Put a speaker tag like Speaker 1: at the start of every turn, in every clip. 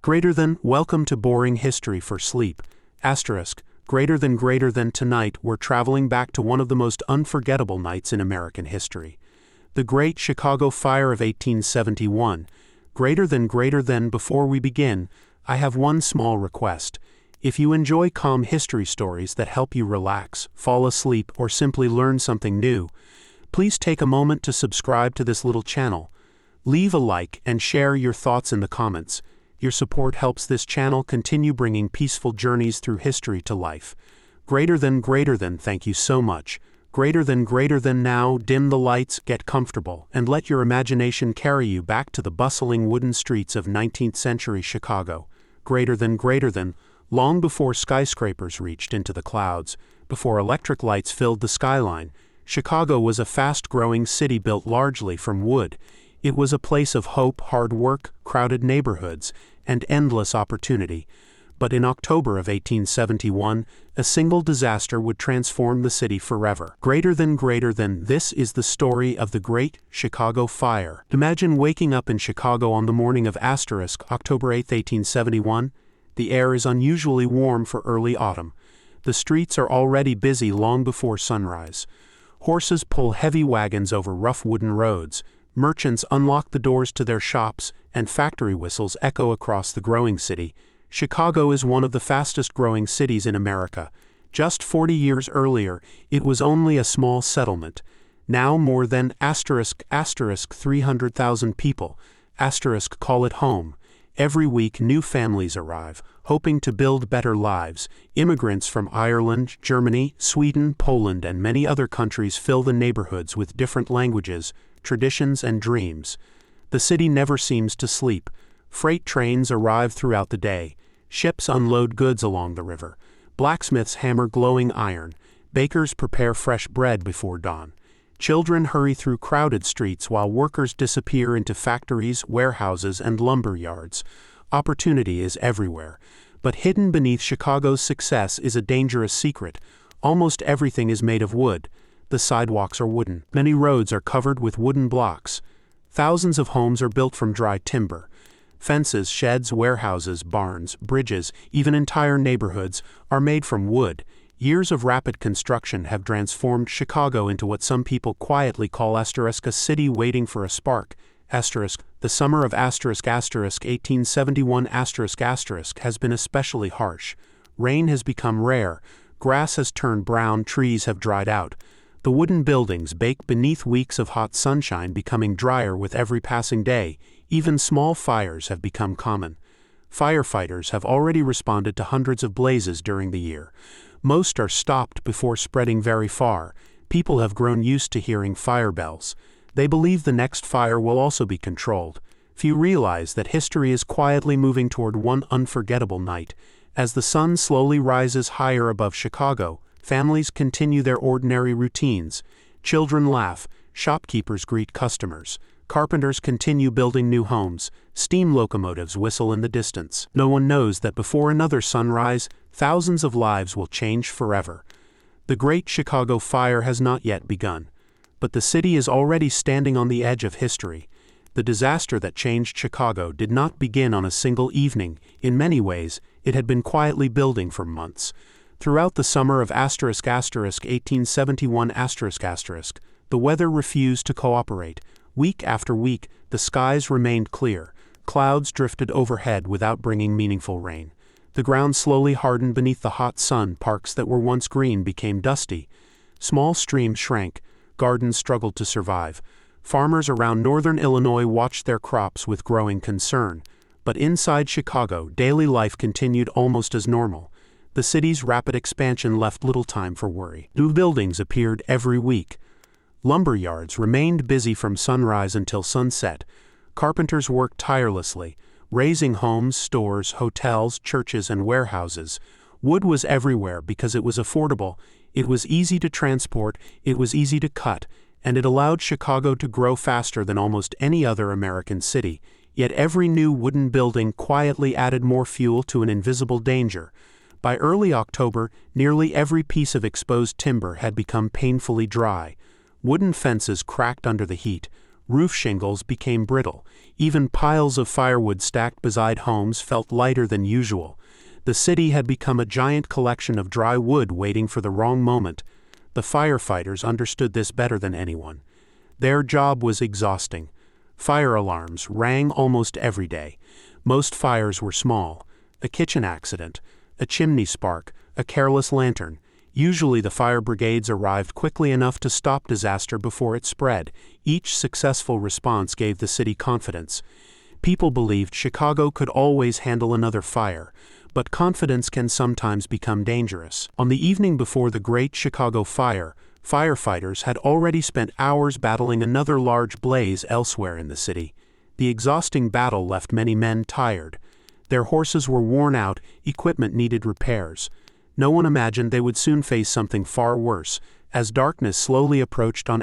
Speaker 1: Greater than, welcome to boring history for sleep. Asterisk, greater than tonight we're traveling back to one of the most unforgettable nights in American history. The Great Chicago Fire of 1871. Greater than, before we begin, I have one small request. If you enjoy calm history stories that help you relax, fall asleep, or simply learn something new, please take a moment to subscribe to this little channel. Leave a like and share your thoughts in the comments. Your support helps this channel continue bringing peaceful journeys through history to life. Greater than, thank you so much. Greater than now, dim the lights, get comfortable, and let your imagination carry you back to the bustling wooden streets of 19th century Chicago. Greater than, long before skyscrapers reached into the clouds, before electric lights filled the skyline, Chicago was a fast-growing city built largely from wood. It was a place of hope, hard work, crowded neighborhoods, and endless opportunity. But in October of 1871, a single disaster would transform the city forever. Greater than, this is the story of the Great Chicago Fire. Imagine waking up in Chicago on the morning of October 8, 1871. The air is unusually warm for early autumn. The streets are already busy long before sunrise. Horses pull heavy wagons over rough wooden roads. Merchants unlock the doors to their shops, and factory whistles echo across the growing city. Chicago is one of the fastest-growing cities in America. Just 40 years earlier, it was only a small settlement. Now more than 300,000 people, call it home. Every week new families arrive, hoping to build better lives. Immigrants from Ireland, Germany, Sweden, Poland, and many other countries fill the neighborhoods with different languages, traditions, and dreams. The city never seems to sleep. Freight trains arrive throughout the day. Ships unload goods along the river. Blacksmiths hammer glowing iron. Bakers prepare fresh bread before dawn. Children hurry through crowded streets while workers disappear into factories, warehouses, and lumber yards. Opportunity is everywhere. But hidden beneath Chicago's success is a dangerous secret. Almost everything is made of wood. The sidewalks are wooden. Many roads are covered with wooden blocks. Thousands of homes are built from dry timber. Fences, sheds, warehouses, barns, bridges, even entire neighborhoods are made from wood. Years of rapid construction have transformed Chicago into what some people quietly call a city waiting for a spark. The summer of 1871 has been especially harsh. Rain has become rare. Grass has turned brown. Trees have dried out. The wooden buildings bake beneath weeks of hot sunshine, becoming drier with every passing day. Even small fires have become common. Firefighters have already responded to hundreds of blazes during the year. Most are stopped before spreading very far. People have grown used to hearing fire bells. They believe the next fire will also be controlled. Few realize that history is quietly moving toward one unforgettable night. As the sun slowly rises higher above Chicago, families continue their ordinary routines. Children laugh, shopkeepers greet customers, carpenters continue building new homes, steam locomotives whistle in the distance. No one knows that before another sunrise, thousands of lives will change forever. The Great Chicago Fire has not yet begun, but the city is already standing on the edge of history. The disaster that changed Chicago did not begin on a single evening. In many ways, it had been quietly building for months. Throughout the summer of 1871 the weather refused to cooperate. Week after week, the skies remained clear. Clouds drifted overhead without bringing meaningful rain. The ground slowly hardened beneath the hot sun. Parks that were once green became dusty. Small streams shrank. Gardens struggled to survive. Farmers around northern Illinois watched their crops with growing concern. But inside Chicago, daily life continued almost as normal. The city's rapid expansion left little time for worry. New buildings appeared every week. Lumber yards remained busy from sunrise until sunset. Carpenters worked tirelessly, raising homes, stores, hotels, churches, and warehouses. Wood was everywhere because it was affordable, it was easy to transport, it was easy to cut, and it allowed Chicago to grow faster than almost any other American city. Yet every new wooden building quietly added more fuel to an invisible danger. By early October, nearly every piece of exposed timber had become painfully dry. Wooden fences cracked under the heat. Roof shingles became brittle. Even piles of firewood stacked beside homes felt lighter than usual. The city had become a giant collection of dry wood waiting for the wrong moment. The firefighters understood this better than anyone. Their job was exhausting. Fire alarms rang almost every day. Most fires were small. A kitchen accident, a chimney spark, a careless lantern. Usually the fire brigades arrived quickly enough to stop disaster before it spread. Each successful response gave the city confidence. People believed Chicago could always handle another fire, but confidence can sometimes become dangerous. On the evening before the Great Chicago Fire, firefighters had already spent hours battling another large blaze elsewhere in the city. The exhausting battle left many men tired. Their horses were worn out, equipment needed repairs. No one imagined they would soon face something far worse. As darkness slowly approached on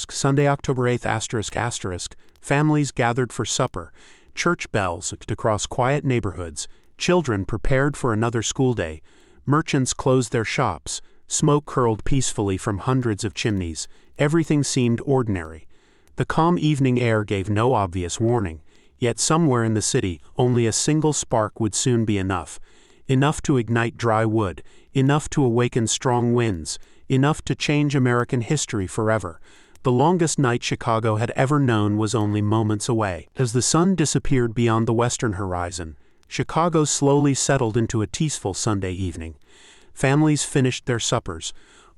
Speaker 1: Sunday, October 8th, families gathered for supper. Church bells echoed across quiet neighborhoods. Children prepared for another school day. Merchants closed their shops. Smoke curled peacefully from hundreds of chimneys. Everything seemed ordinary. The calm evening air gave no obvious warning. Yet somewhere in the city, only a single spark would soon be enough. Enough to ignite dry wood. Enough to awaken strong winds. Enough to change American history forever. The longest night Chicago had ever known was only moments away. As the sun disappeared beyond the western horizon, Chicago slowly settled into a peaceful Sunday evening. Families finished their suppers.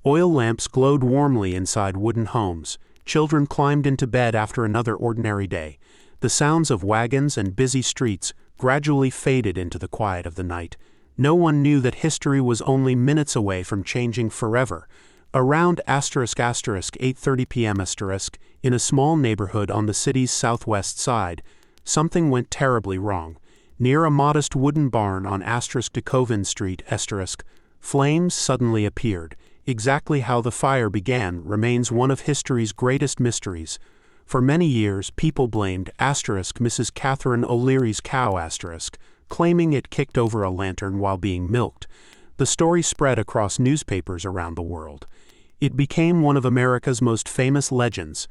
Speaker 1: Oil lamps glowed warmly inside wooden homes. Children climbed into bed after another ordinary day. The sounds of wagons and busy streets gradually faded into the quiet of the night. No one knew that history was only minutes away from changing forever. Around *8:30 p.m. in a small neighborhood on the city's southwest side, something went terribly wrong. Near a modest wooden barn on *DeCoven Street, flames suddenly appeared. Exactly how the fire began remains one of history's greatest mysteries. For many years, people blamed Mrs. Catherine O'Leary's cow claiming it kicked over a lantern while being milked. The story spread across newspapers around the world. It became one of America's most famous legends.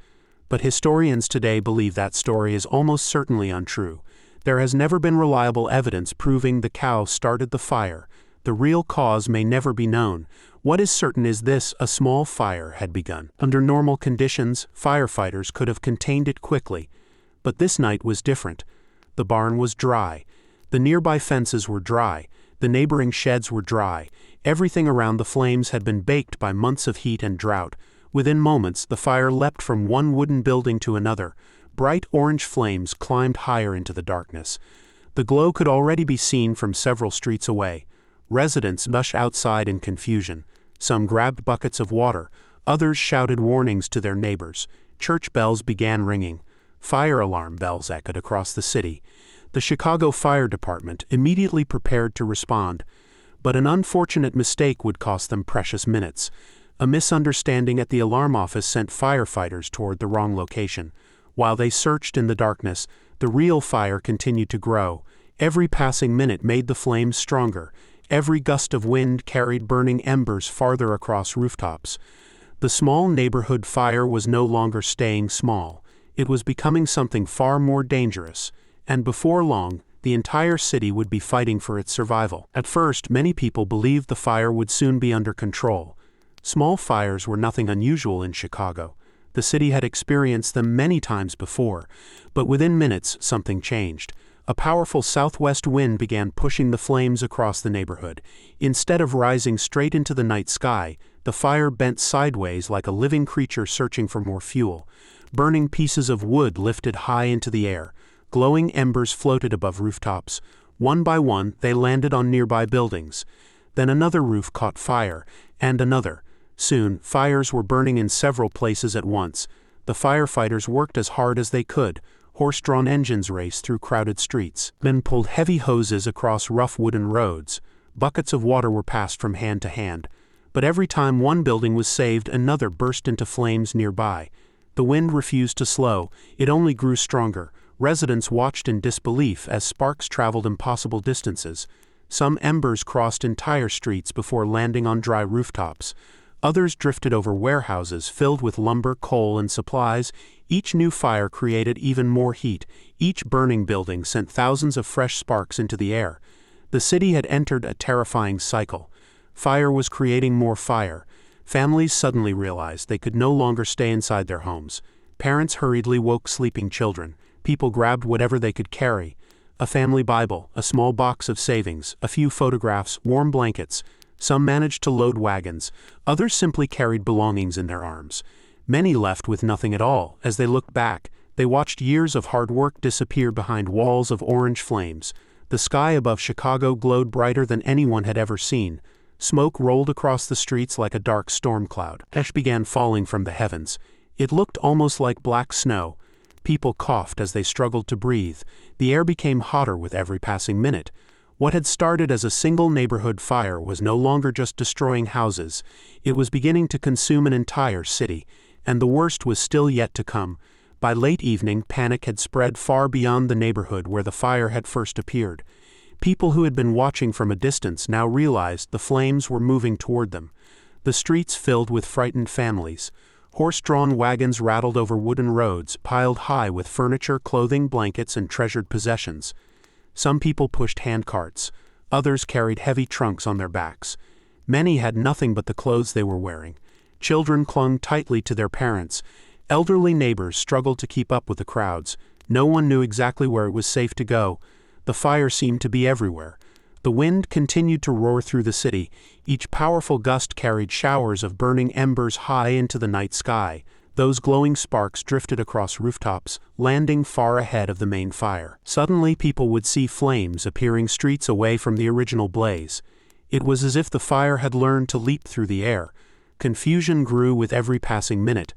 Speaker 1: But historians today believe that story is almost certainly untrue. There has never been reliable evidence proving the cow started the fire. The real cause may never be known. What is certain is this: a small fire had begun. Under normal conditions, firefighters could have contained it quickly. But this night was different. The barn was dry. The nearby fences were dry. The neighboring sheds were dry. Everything around the flames had been baked by months of heat and drought. Within moments, the fire leapt from one wooden building to another. Bright orange flames climbed higher into the darkness. The glow could already be seen from several streets away. Residents rushed outside in confusion. Some grabbed buckets of water. Others shouted warnings to their neighbors. Church bells began ringing. Fire alarm bells echoed across the city. The Chicago Fire Department immediately prepared to respond. But an unfortunate mistake would cost them precious minutes. A misunderstanding at the alarm office sent firefighters toward the wrong location. While they searched in the darkness, the real fire continued to grow. Every passing minute made the flames stronger. Every gust of wind carried burning embers farther across rooftops. The small neighborhood fire was no longer staying small. It was becoming something far more dangerous. And before long, the entire city would be fighting for its survival. At first, many people believed the fire would soon be under control. Small fires were nothing unusual in Chicago. The city had experienced them many times before. But within minutes, something changed. A powerful southwest wind began pushing the flames across the neighborhood. Instead of rising straight into the night sky, the fire bent sideways like a living creature searching for more fuel. Burning pieces of wood lifted high into the air. Glowing embers floated above rooftops. One by one, they landed on nearby buildings. Then another roof caught fire, and another. Soon, fires were burning in several places at once. The firefighters worked as hard as they could. Horse-drawn engines raced through crowded streets. Men pulled heavy hoses across rough wooden roads. Buckets of water were passed from hand to hand. But every time one building was saved, another burst into flames nearby. The wind refused to slow. It only grew stronger. Residents watched in disbelief as sparks traveled impossible distances. Some embers crossed entire streets before landing on dry rooftops. Others drifted over warehouses filled with lumber, coal, and supplies. Each new fire created even more heat. Each burning building sent thousands of fresh sparks into the air. The city had entered a terrifying cycle. Fire was creating more fire. Families suddenly realized they could no longer stay inside their homes. Parents hurriedly woke sleeping children. People grabbed whatever they could carry: a family Bible, a small box of savings, a few photographs, warm blankets. Some managed to load wagons. Others simply carried belongings in their arms. Many left with nothing at all. As they looked back, they watched years of hard work disappear behind walls of orange flames. The sky above Chicago glowed brighter than anyone had ever seen. Smoke rolled across the streets like a dark storm cloud. Ash began falling from the heavens. It looked almost like black snow. People coughed as they struggled to breathe. The air became hotter with every passing minute. What had started as a single neighborhood fire was no longer just destroying houses. It was beginning to consume an entire city. And the worst was still yet to come. By late evening, panic had spread far beyond the neighborhood where the fire had first appeared. People who had been watching from a distance now realized the flames were moving toward them. The streets filled with frightened families. Horse-drawn wagons rattled over wooden roads, piled high with furniture, clothing, blankets, and treasured possessions. Some people pushed handcarts. Others carried heavy trunks on their backs. Many had nothing but the clothes they were wearing. Children clung tightly to their parents. Elderly neighbors struggled to keep up with the crowds. No one knew exactly where it was safe to go. The fire seemed to be everywhere. The wind continued to roar through the city. Each powerful gust carried showers of burning embers high into the night sky. Those glowing sparks drifted across rooftops, landing far ahead of the main fire. Suddenly, people would see flames appearing streets away from the original blaze. It was as if the fire had learned to leap through the air. Confusion grew with every passing minute.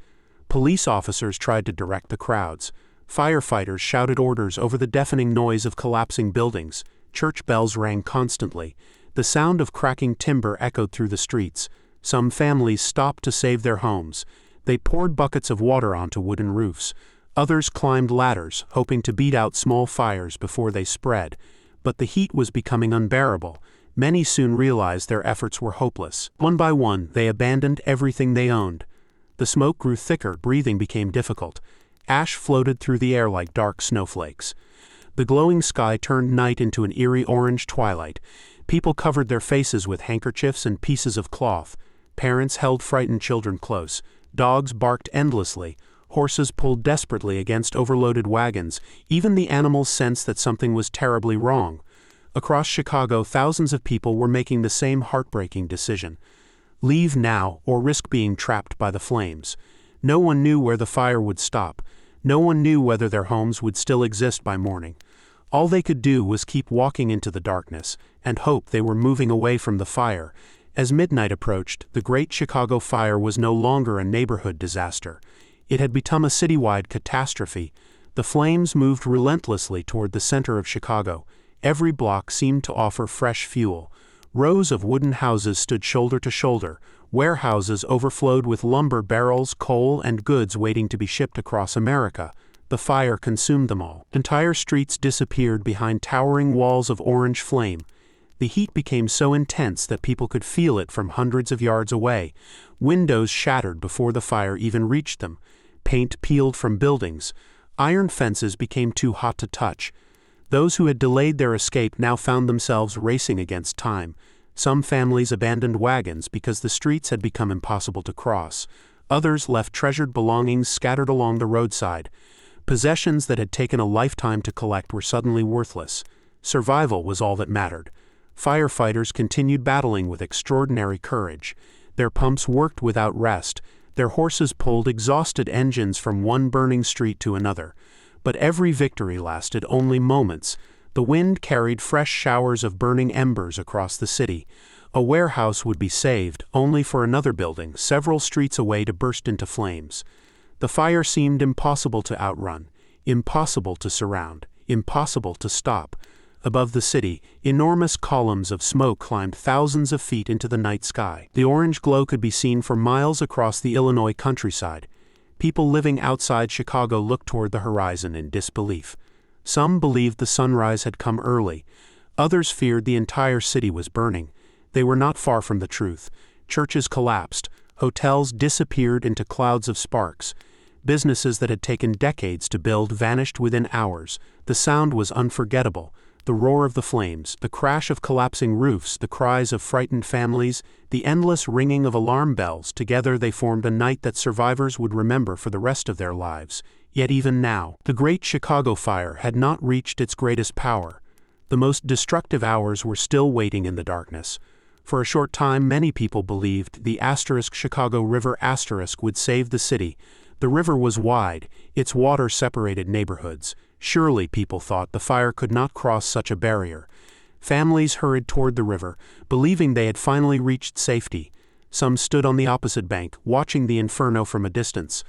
Speaker 1: Police officers tried to direct the crowds. Firefighters shouted orders over the deafening noise of collapsing buildings. Church bells rang constantly. The sound of cracking timber echoed through the streets. Some families stopped to save their homes. They poured buckets of water onto wooden roofs. Others climbed ladders, hoping to beat out small fires before they spread. But the heat was becoming unbearable. Many soon realized their efforts were hopeless. One by one, they abandoned everything they owned. The smoke grew thicker, breathing became difficult. Ash floated through the air like dark snowflakes. The glowing sky turned night into an eerie orange twilight. People covered their faces with handkerchiefs and pieces of cloth. Parents held frightened children close. Dogs barked endlessly. Horses pulled desperately against overloaded wagons. Even the animals sensed that something was terribly wrong. Across Chicago, thousands of people were making the same heartbreaking decision: leave now or risk being trapped by the flames. No one knew where the fire would stop. No one knew whether their homes would still exist by morning. All they could do was keep walking into the darkness and hope they were moving away from the fire. As midnight approached, the Great Chicago Fire was no longer a neighborhood disaster. It had become a citywide catastrophe. The flames moved relentlessly toward the center of Chicago. Every block seemed to offer fresh fuel. Rows of wooden houses stood shoulder to shoulder. Warehouses overflowed with lumber barrels, coal, and goods waiting to be shipped across America. The fire consumed them all. Entire streets disappeared behind towering walls of orange flame. The heat became so intense that people could feel it from hundreds of yards away. Windows shattered before the fire even reached them. Paint peeled from buildings. Iron fences became too hot to touch. Those who had delayed their escape now found themselves racing against time. Some families abandoned wagons because the streets had become impossible to cross. Others left treasured belongings scattered along the roadside. Possessions that had taken a lifetime to collect were suddenly worthless. Survival was all that mattered. Firefighters continued battling with extraordinary courage. Their pumps worked without rest. Their horses pulled exhausted engines from one burning street to another. But every victory lasted only moments. The wind carried fresh showers of burning embers across the city. A warehouse would be saved, only for another building several streets away to burst into flames. The fire seemed impossible to outrun, impossible to surround, impossible to stop. Above the city, enormous columns of smoke climbed thousands of feet into the night sky. The orange glow could be seen for miles across the Illinois countryside. People living outside Chicago looked toward the horizon in disbelief. Some believed the sunrise had come early. Others feared the entire city was burning. They were not far from the truth. Churches collapsed. Hotels disappeared into clouds of sparks. Businesses that had taken decades to build vanished within hours. The sound was unforgettable. The roar of the flames, the crash of collapsing roofs, the cries of frightened families, the endless ringing of alarm bells, together they formed a night that survivors would remember for the rest of their lives. Yet even now, the Great Chicago Fire had not reached its greatest power. The most destructive hours were still waiting in the darkness. For a short time, many people believed the Chicago River would save the city. The river was wide, its water separated neighborhoods. Surely, people thought, the fire could not cross such a barrier. Families hurried toward the river, believing they had finally reached safety. Some stood on the opposite bank, watching the inferno from a distance.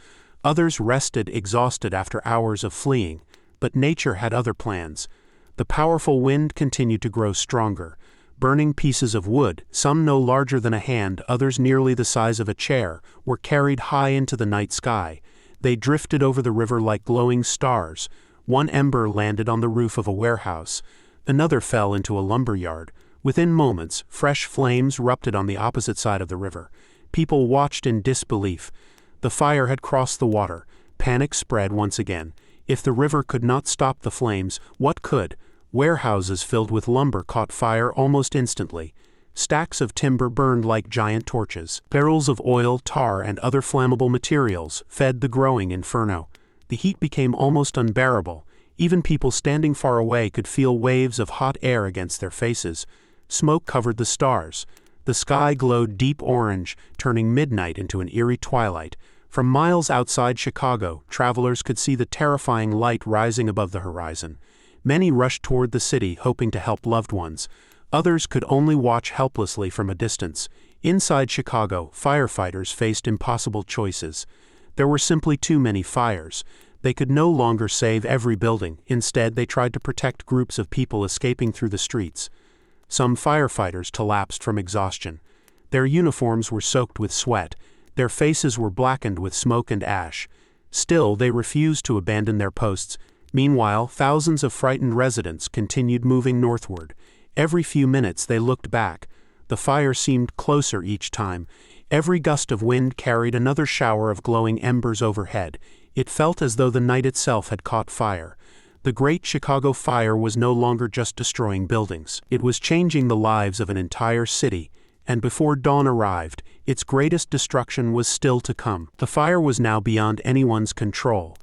Speaker 1: Others rested, exhausted after hours of fleeing. But nature had other plans. The powerful wind continued to grow stronger. Burning pieces of wood, some no larger than a hand, others nearly the size of a chair, were carried high into the night sky. They drifted over the river like glowing stars. One ember landed on the roof of a warehouse. Another fell into a lumber yard. Within moments, fresh flames erupted on the opposite side of the river. People watched in disbelief. The fire had crossed the water. Panic spread once again. If the river could not stop the flames, what could? Warehouses filled with lumber caught fire almost instantly. Stacks of timber burned like giant torches. Barrels of oil, tar, and other flammable materials fed the growing inferno. The heat became almost unbearable. Even people standing far away could feel waves of hot air against their faces. Smoke covered the stars. The sky glowed deep orange, turning midnight into an eerie twilight. From miles outside Chicago, travelers could see the terrifying light rising above the horizon. Many rushed toward the city, hoping to help loved ones. Others could only watch helplessly from a distance. Inside Chicago, firefighters faced impossible choices. There were simply too many fires. They could no longer save every building. Instead, they tried to protect groups of people escaping through the streets. Some firefighters collapsed from exhaustion. Their uniforms were soaked with sweat. Their faces were blackened with smoke and ash. Still, they refused to abandon their posts. Meanwhile, thousands of frightened residents continued moving northward. Every few minutes they looked back. The fire seemed closer each time. Every gust of wind carried another shower of glowing embers overhead. It felt as though the night itself had caught fire. The Great Chicago Fire was no longer just destroying buildings. It was changing the lives of an entire city. And before dawn arrived, its greatest destruction was still to come. The fire was now beyond anyone's control.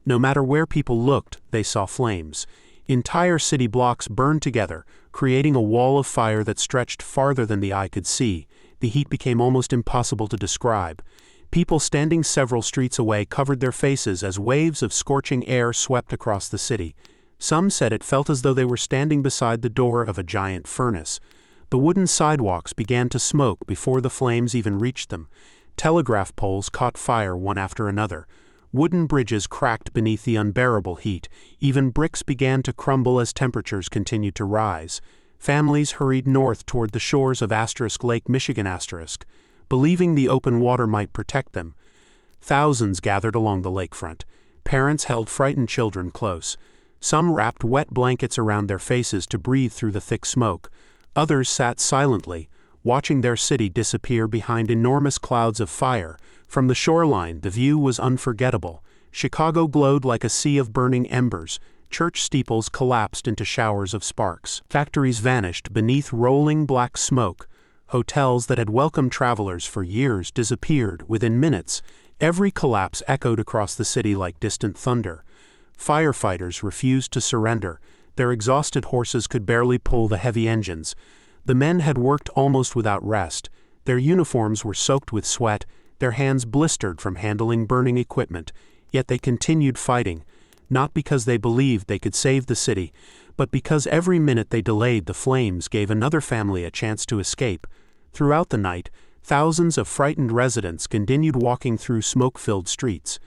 Speaker 1: No matter where people looked, they saw flames. Entire city blocks burned together, creating a wall of fire that stretched farther than the eye could see. The heat became almost impossible to describe. People standing several streets away covered their faces as waves of scorching air swept across the city. Some said it felt as though they were standing beside the door of a giant furnace. The wooden sidewalks began to smoke before the flames even reached them. Telegraph poles caught fire one after another. Wooden bridges cracked beneath the unbearable heat. Even bricks began to crumble as temperatures continued to rise. Families hurried north toward the shores of Lake Michigan believing the open water might protect them. Thousands gathered along the lakefront. Parents held frightened children close. Some wrapped wet blankets around their faces to breathe through the thick smoke. Others sat silently, watching their city disappear behind enormous clouds of fire. From the shoreline, the view was unforgettable. Chicago glowed like a sea of burning embers. Church steeples collapsed into showers of sparks. Factories vanished beneath rolling black smoke. Hotels that had welcomed travelers for years disappeared within minutes. Every collapse echoed across the city like distant thunder. Firefighters refused to surrender. Their exhausted horses could barely pull the heavy engines. The men had worked almost without rest. Their uniforms were soaked with sweat, their hands blistered from handling burning equipment. Yet they continued fighting, not because they believed they could save the city, but because every minute they delayed, the flames gave another family a chance to escape. Throughout the night, thousands of frightened residents continued walking through smoke-filled streets.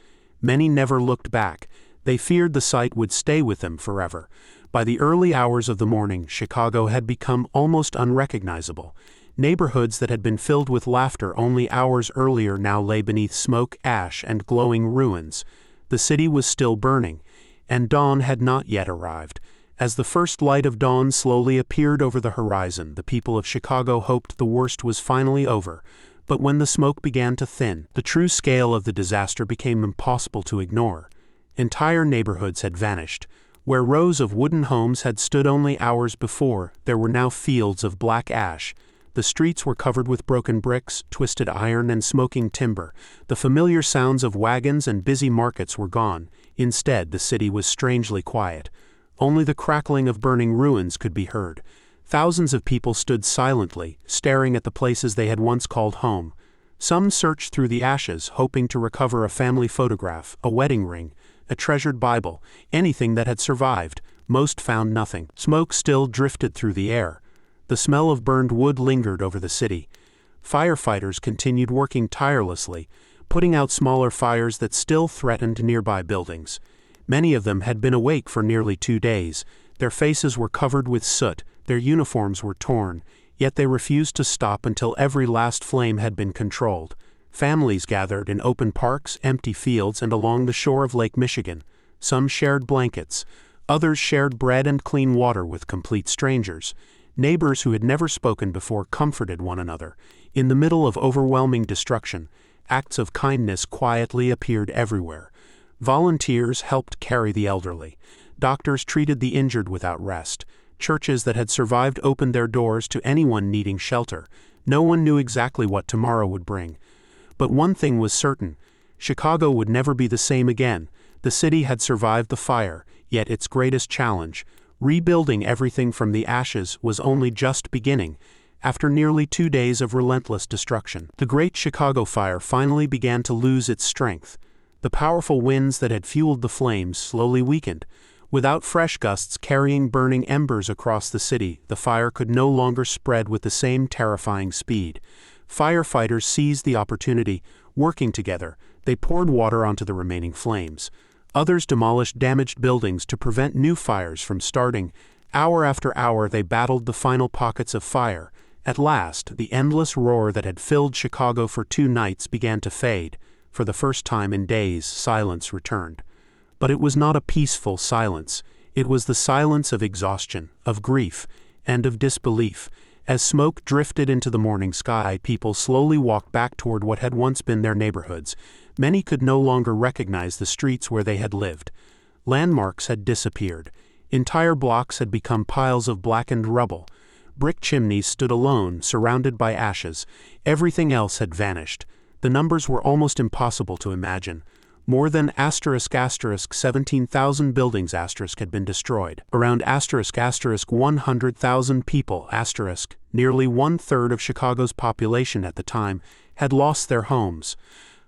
Speaker 1: Many never looked back. They feared the sight would stay with them forever. By the early hours of the morning, Chicago had become almost unrecognizable. Neighborhoods that had been filled with laughter only hours earlier now lay beneath smoke, ash, and glowing ruins. The city was still burning, and dawn had not yet arrived. As the first light of dawn slowly appeared over the horizon, the people of Chicago hoped the worst was finally over. But when the smoke began to thin, the true scale of the disaster became impossible to ignore. Entire neighborhoods had vanished. Where rows of wooden homes had stood only hours before, there were now fields of black ash. The streets were covered with broken bricks, twisted iron, and smoking timber. The familiar sounds of wagons and busy markets were gone. Instead, the city was strangely quiet. Only the crackling of burning ruins could be heard. Thousands of people stood silently, staring at the places they had once called home. Some searched through the ashes, hoping to recover a family photograph, a wedding ring, a treasured Bible, anything that had survived. Most found nothing. Smoke still drifted through the air. The smell of burned wood lingered over the city. Firefighters continued working tirelessly, putting out smaller fires that still threatened nearby buildings. Many of them had been awake for nearly 2 days. Their faces were covered with soot, their uniforms were torn, yet they refused to stop until every last flame had been controlled. Families gathered in open parks, empty fields, and along the shore of Lake Michigan. Some shared blankets. Others shared bread and clean water with complete strangers. Neighbors who had never spoken before comforted one another. In the middle of overwhelming destruction, acts of kindness quietly appeared everywhere. Volunteers helped carry the elderly. Doctors treated the injured without rest. Churches that had survived opened their doors to anyone needing shelter. No one knew exactly what tomorrow would bring. But one thing was certain: Chicago would never be the same again. The city had survived the fire, yet its greatest challenge, rebuilding everything from the ashes, was only just beginning. After nearly 2 days of relentless destruction, the Great Chicago Fire finally began to lose its strength. The powerful winds that had fueled the flames slowly weakened. Without fresh gusts carrying burning embers across the city, the fire could no longer spread with the same terrifying speed. Firefighters seized the opportunity. Working together, they poured water onto the remaining flames. Others demolished damaged buildings to prevent new fires from starting. Hour after hour, they battled the final pockets of fire. At last, the endless roar that had filled Chicago for 2 nights began to fade. For the first time in days, silence returned. But it was not a peaceful silence. It was the silence of exhaustion, of grief, and of disbelief. As smoke drifted into the morning sky, people slowly walked back toward what had once been their neighborhoods. Many could no longer recognize the streets where they had lived. Landmarks had disappeared. Entire blocks had become piles of blackened rubble. Brick chimneys stood alone, surrounded by ashes. Everything else had vanished. The numbers were almost impossible to imagine. More than ** 17,000 buildings * had been destroyed. Around ** 100,000 people *, nearly 1/3 of Chicago's population at the time, had lost their homes.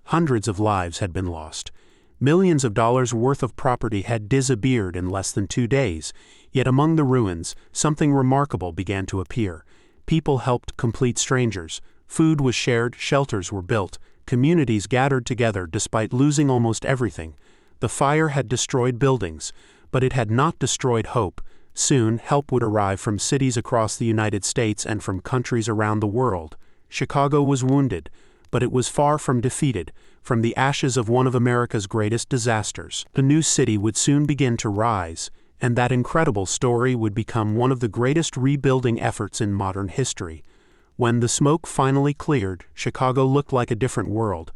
Speaker 1: Hundreds of lives had been lost. Millions of dollars worth of property had disappeared in less than 2 days. Yet among the ruins, something remarkable began to appear. People helped complete strangers. Food was shared, shelters were built. Communities gathered together despite losing almost everything. The fire had destroyed buildings, but it had not destroyed hope. Soon, help would arrive from cities across the United States and from countries around the world. Chicago was wounded, but it was far from defeated. From the ashes of one of America's greatest disasters, the new city would soon begin to rise, and that incredible story would become one of the greatest rebuilding efforts in modern history. When the smoke finally cleared, Chicago looked like a different world.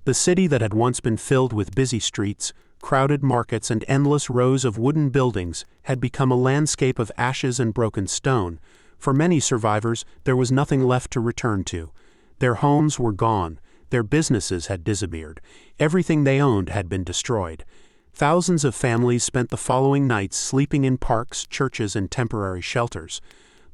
Speaker 1: The city that had once been filled with busy streets, crowded markets, and endless rows of wooden buildings had become a landscape of ashes and broken stone. For many survivors, there was nothing left to return to. Their homes were gone. Their businesses had disappeared. Everything they owned had been destroyed. Thousands of families spent the following nights sleeping in parks, churches, and temporary shelters.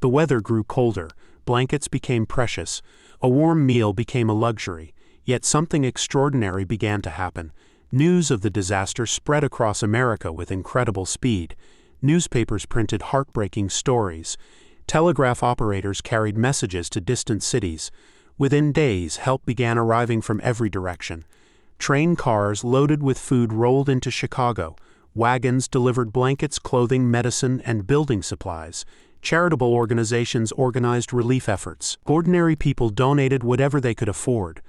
Speaker 1: The weather grew colder. Blankets became precious. A warm meal became a luxury. Yet something extraordinary began to happen. News of the disaster spread across America with incredible speed. Newspapers printed heartbreaking stories. Telegraph operators carried messages to distant cities. Within days, help began arriving from every direction. Train cars loaded with food rolled into Chicago. Wagons delivered blankets, clothing, medicine, and building supplies. Charitable organizations organized relief efforts. Ordinary people donated whatever they could afford.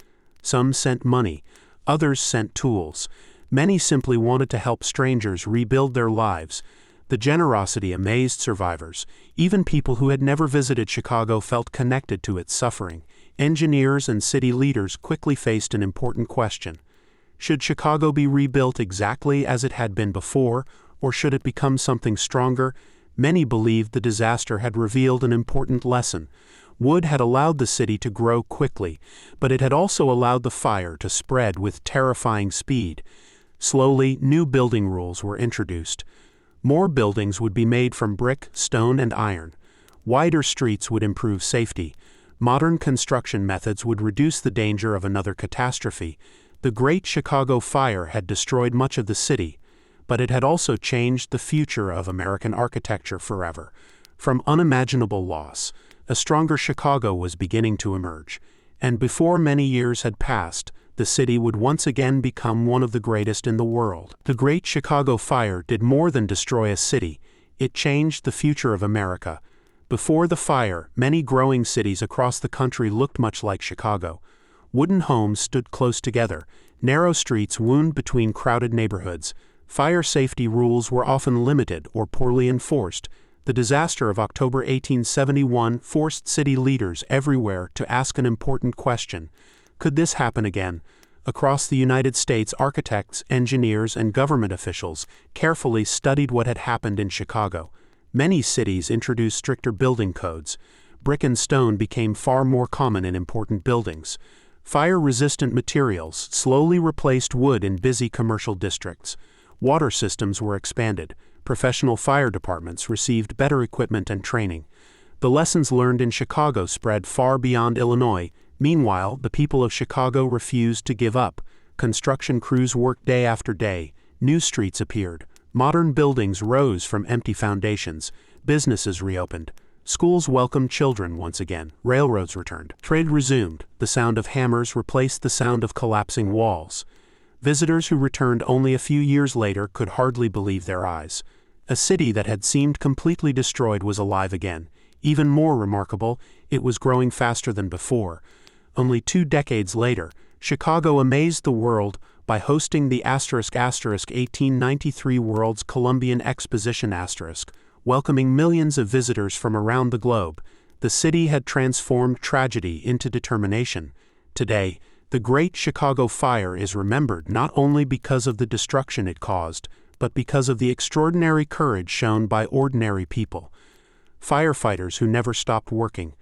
Speaker 1: Some sent money. Others sent tools. Many simply wanted to help strangers rebuild their lives. The generosity amazed survivors. Even people who had never visited Chicago felt connected to its suffering. engineers and city leaders quickly faced an important question. Should Chicago be rebuilt exactly as it had been before, or should it become something stronger? Many believed the disaster had revealed an important lesson. Wood had allowed the city to grow quickly, but it had also allowed the fire to spread with terrifying speed. Slowly, new building rules were introduced. More buildings would be made from brick, stone, and iron. Wider streets would improve safety. Modern construction methods would reduce the danger of another catastrophe. The Great Chicago Fire had destroyed much of the city, but it had also changed the future of American architecture forever. From unimaginable loss, a stronger Chicago was beginning to emerge, and before many years had passed, the city would once again become one of the greatest in the world. The Great Chicago Fire did more than destroy a city. It changed the future of America. Before the fire, many growing cities across the country looked much like Chicago. Wooden homes stood close together. Narrow streets wound between crowded neighborhoods. Fire safety rules were often limited or poorly enforced. The disaster of October 1871 forced city leaders everywhere to ask an important question. Could this happen again? Across the United States, architects, engineers, and government officials carefully studied what had happened in Chicago. Many cities introduced stricter building codes. Brick and stone became far more common in important buildings. Fire-resistant materials slowly replaced wood in busy commercial districts. Water systems were expanded. Professional fire departments received better equipment and training. The lessons learned in Chicago spread far beyond Illinois. Meanwhile, the people of Chicago refused to give up. Construction crews worked day after day. New streets appeared. Modern buildings rose from empty foundations. Businesses reopened. Schools welcomed children once again. Railroads returned. Trade resumed. The sound of hammers replaced the sound of collapsing walls. Visitors who returned only a few years later could hardly believe their eyes. A city that had seemed completely destroyed was alive again. Even more remarkable, it was growing faster than before. Only 2 decades later, Chicago amazed the world by hosting the **1893 World's Columbian Exposition **, welcoming millions of visitors from around the globe. The city had transformed tragedy into determination. Today, the Great Chicago Fire is remembered not only because of the destruction it caused, but because of the extraordinary courage shown by ordinary people. Firefighters who never stopped working,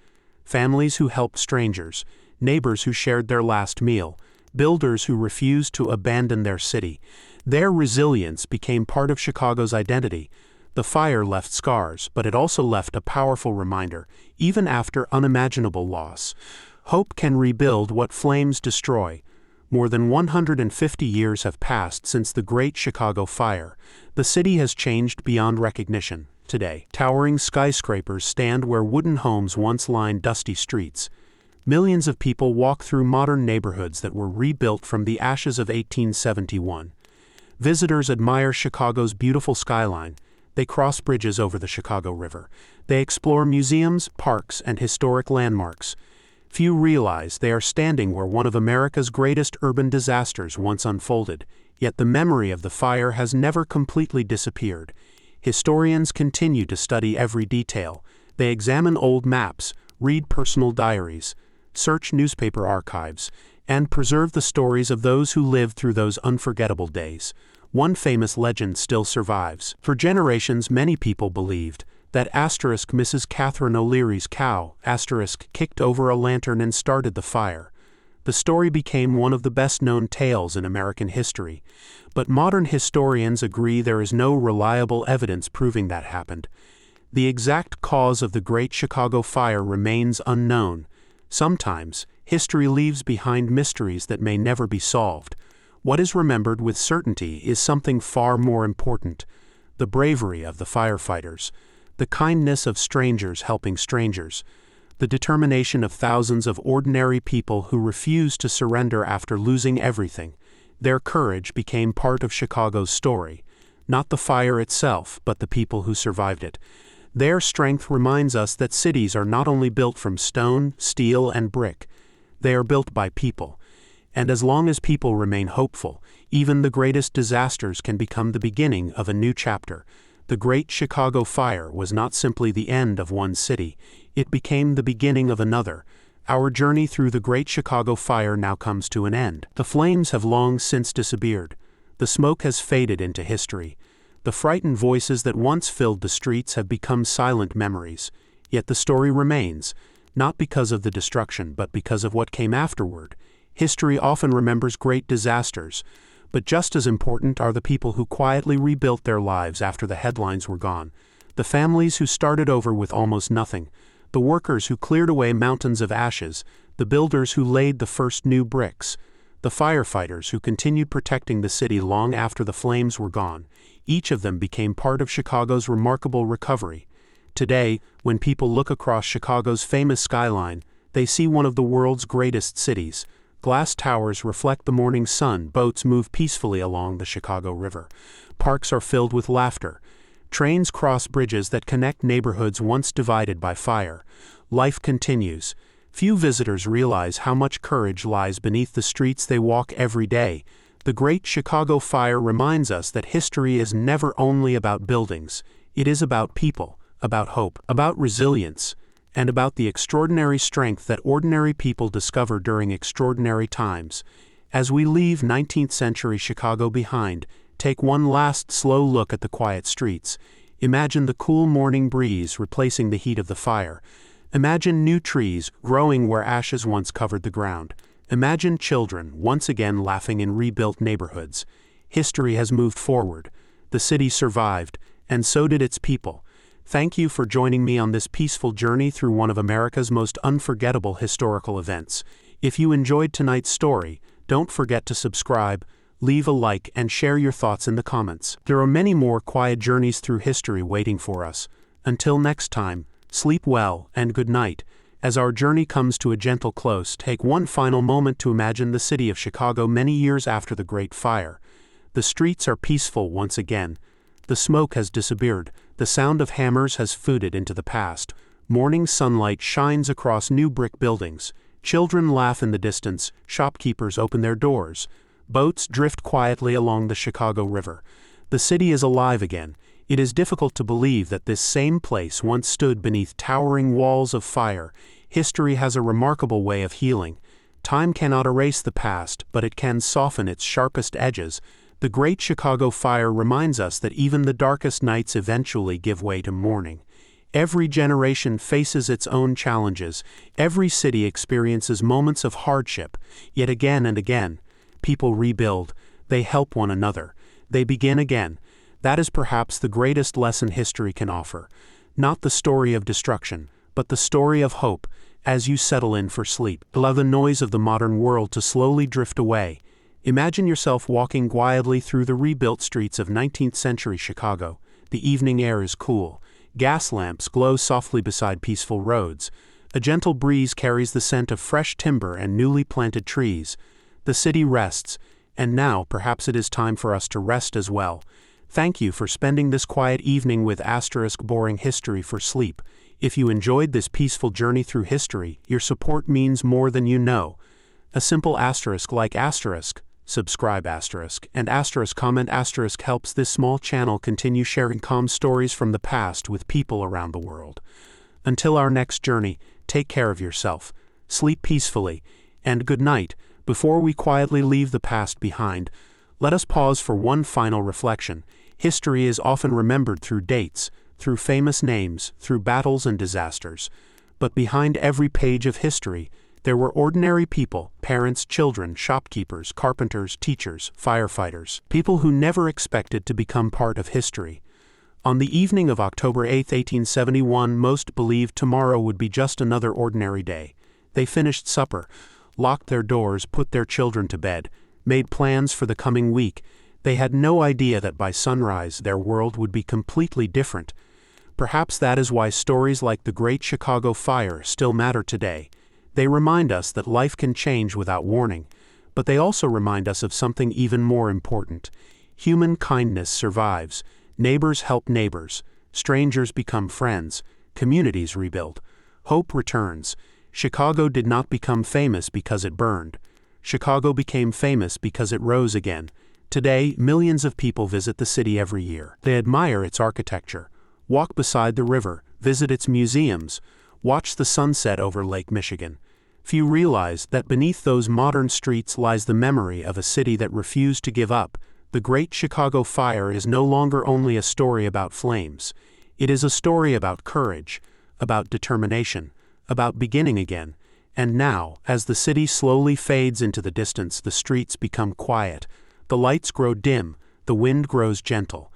Speaker 1: families who helped strangers, neighbors who shared their last meal, builders who refused to abandon their city. Their resilience became part of Chicago's identity. The fire left scars, but it also left a powerful reminder, even after unimaginable loss. Hope can rebuild what flames destroy. More than 150 years have passed since the Great Chicago Fire. The city has changed beyond recognition. Today, towering skyscrapers stand where wooden homes once lined dusty streets. Millions of people walk through modern neighborhoods that were rebuilt from the ashes of 1871. Visitors admire Chicago's beautiful skyline. They cross bridges over the Chicago River. They explore museums, parks, and historic landmarks. Few realize they are standing where one of America's greatest urban disasters once unfolded, yet the memory of the fire has never completely disappeared. Historians continue to study every detail. They examine old maps, read personal diaries, search newspaper archives, and preserve the stories of those who lived through those unforgettable days. One famous legend still survives. For generations, many people believed that Mrs. Catherine O'Leary's cow kicked over a lantern and started the fire. The story became one of the best-known tales in American history, but modern historians agree there is no reliable evidence proving that happened. The exact cause of the Great Chicago Fire remains unknown. Sometimes, history leaves behind mysteries that may never be solved. What is remembered with certainty is something far more important: the bravery of the firefighters, the kindness of strangers helping strangers, the determination of thousands of ordinary people who refused to surrender after losing everything. Their courage became part of Chicago's story, not the fire itself, but the people who survived it. Their strength reminds us that cities are not only built from stone, steel, and brick. They are built by people. And as long as people remain hopeful, even the greatest disasters can become the beginning of a new chapter. The Great Chicago Fire was not simply the end of one city. It became the beginning of another. Our journey through the Great Chicago Fire now comes to an end. The flames have long since disappeared. The smoke has faded into history. The frightened voices that once filled the streets have become silent memories. Yet the story remains, not because of the destruction, but because of what came afterward. History often remembers great disasters, but just as important are the people who quietly rebuilt their lives after the headlines were gone. The families who started over with almost nothing, the workers who cleared away mountains of ashes, the builders who laid the first new bricks, the firefighters who continued protecting the city long after the flames were gone. Each of them became part of Chicago's remarkable recovery. Today, when people look across Chicago's famous skyline, they see one of the world's greatest cities. Glass towers reflect the morning sun, boats move peacefully along the Chicago River. Parks are filled with laughter. Trains cross bridges that connect neighborhoods once divided by fire. Life continues. Few visitors realize how much courage lies beneath the streets they walk every day. The Great Chicago Fire reminds us that history is never only about buildings. It is about people, about hope, about resilience, and about the extraordinary strength that ordinary people discover during extraordinary times. As we leave 19th century Chicago behind, take one last slow look at the quiet streets. Imagine the cool morning breeze replacing the heat of the fire. Imagine new trees growing where ashes once covered the ground. Imagine children once again laughing in rebuilt neighborhoods. History has moved forward. The city survived, and so did its people. Thank you for joining me on this peaceful journey through one of America's most unforgettable historical events. If you enjoyed tonight's story, don't forget to subscribe, leave a like, and share your thoughts in the comments. There are many more quiet journeys through history waiting for us. Until next time, sleep well and good night. As our journey comes to a gentle close, take one final moment to imagine the city of Chicago many years after the Great Fire. The streets are peaceful once again. The smoke has disappeared. The sound of hammers has faded into the past. Morning sunlight shines across new brick buildings. Children laugh in the distance. Shopkeepers open their doors. Boats drift quietly along the Chicago River. The city is alive again. It is difficult to believe that this same place once stood beneath towering walls of fire. History has a remarkable way of healing. Time cannot erase the past, but it can soften its sharpest edges. The Great Chicago Fire reminds us that even the darkest nights eventually give way to morning. Every generation faces its own challenges. Every city experiences moments of hardship. Yet again and again, people rebuild. They help one another. They begin again. That is perhaps the greatest lesson history can offer. Not the story of destruction, but the story of hope. As you settle in for sleep, allow the noise of the modern world to slowly drift away. Imagine yourself walking quietly through the rebuilt streets of 19th century Chicago. The evening air is cool. Gas lamps glow softly beside peaceful roads. A gentle breeze carries the scent of fresh timber and newly planted trees. The city rests, and now perhaps it is time for us to rest as well. Thank you for spending this quiet evening with *Boring History for Sleep. If you enjoyed this peaceful journey through history, your support means more than you know. A simple asterisk like asterisk, subscribe asterisk, and asterisk comment asterisk helps this small channel continue sharing calm stories from the past with people around the world. Until our next journey, take care of yourself, sleep peacefully, and good night. Before we quietly leave the past behind, let us pause for one final reflection. History is often remembered through dates, through famous names, through battles and disasters. But behind every page of history, there were ordinary people, parents, children, shopkeepers, carpenters, teachers, firefighters, people who never expected to become part of history. On the evening of October 8, 1871, most believed tomorrow would be just another ordinary day. They finished supper, locked their doors, put their children to bed, made plans for the coming week. They had no idea that by sunrise their world would be completely different. Perhaps that is why stories like the Great Chicago Fire still matter today. They remind us that life can change without warning, but they also remind us of something even more important. Human kindness survives. Neighbors help neighbors. Strangers become friends. Communities rebuild. Hope returns. Chicago did not become famous because it burned. Chicago became famous because it rose again. Today, millions of people visit the city every year. They admire its architecture, walk beside the river, visit its museums, watch the sunset over Lake Michigan. Few realize that beneath those modern streets lies the memory of a city that refused to give up. The Great Chicago Fire is no longer only a story about flames. It is a story about courage, about determination, about beginning again. And now, as the city slowly fades into the distance, the streets become quiet. The lights grow dim, the wind grows gentle.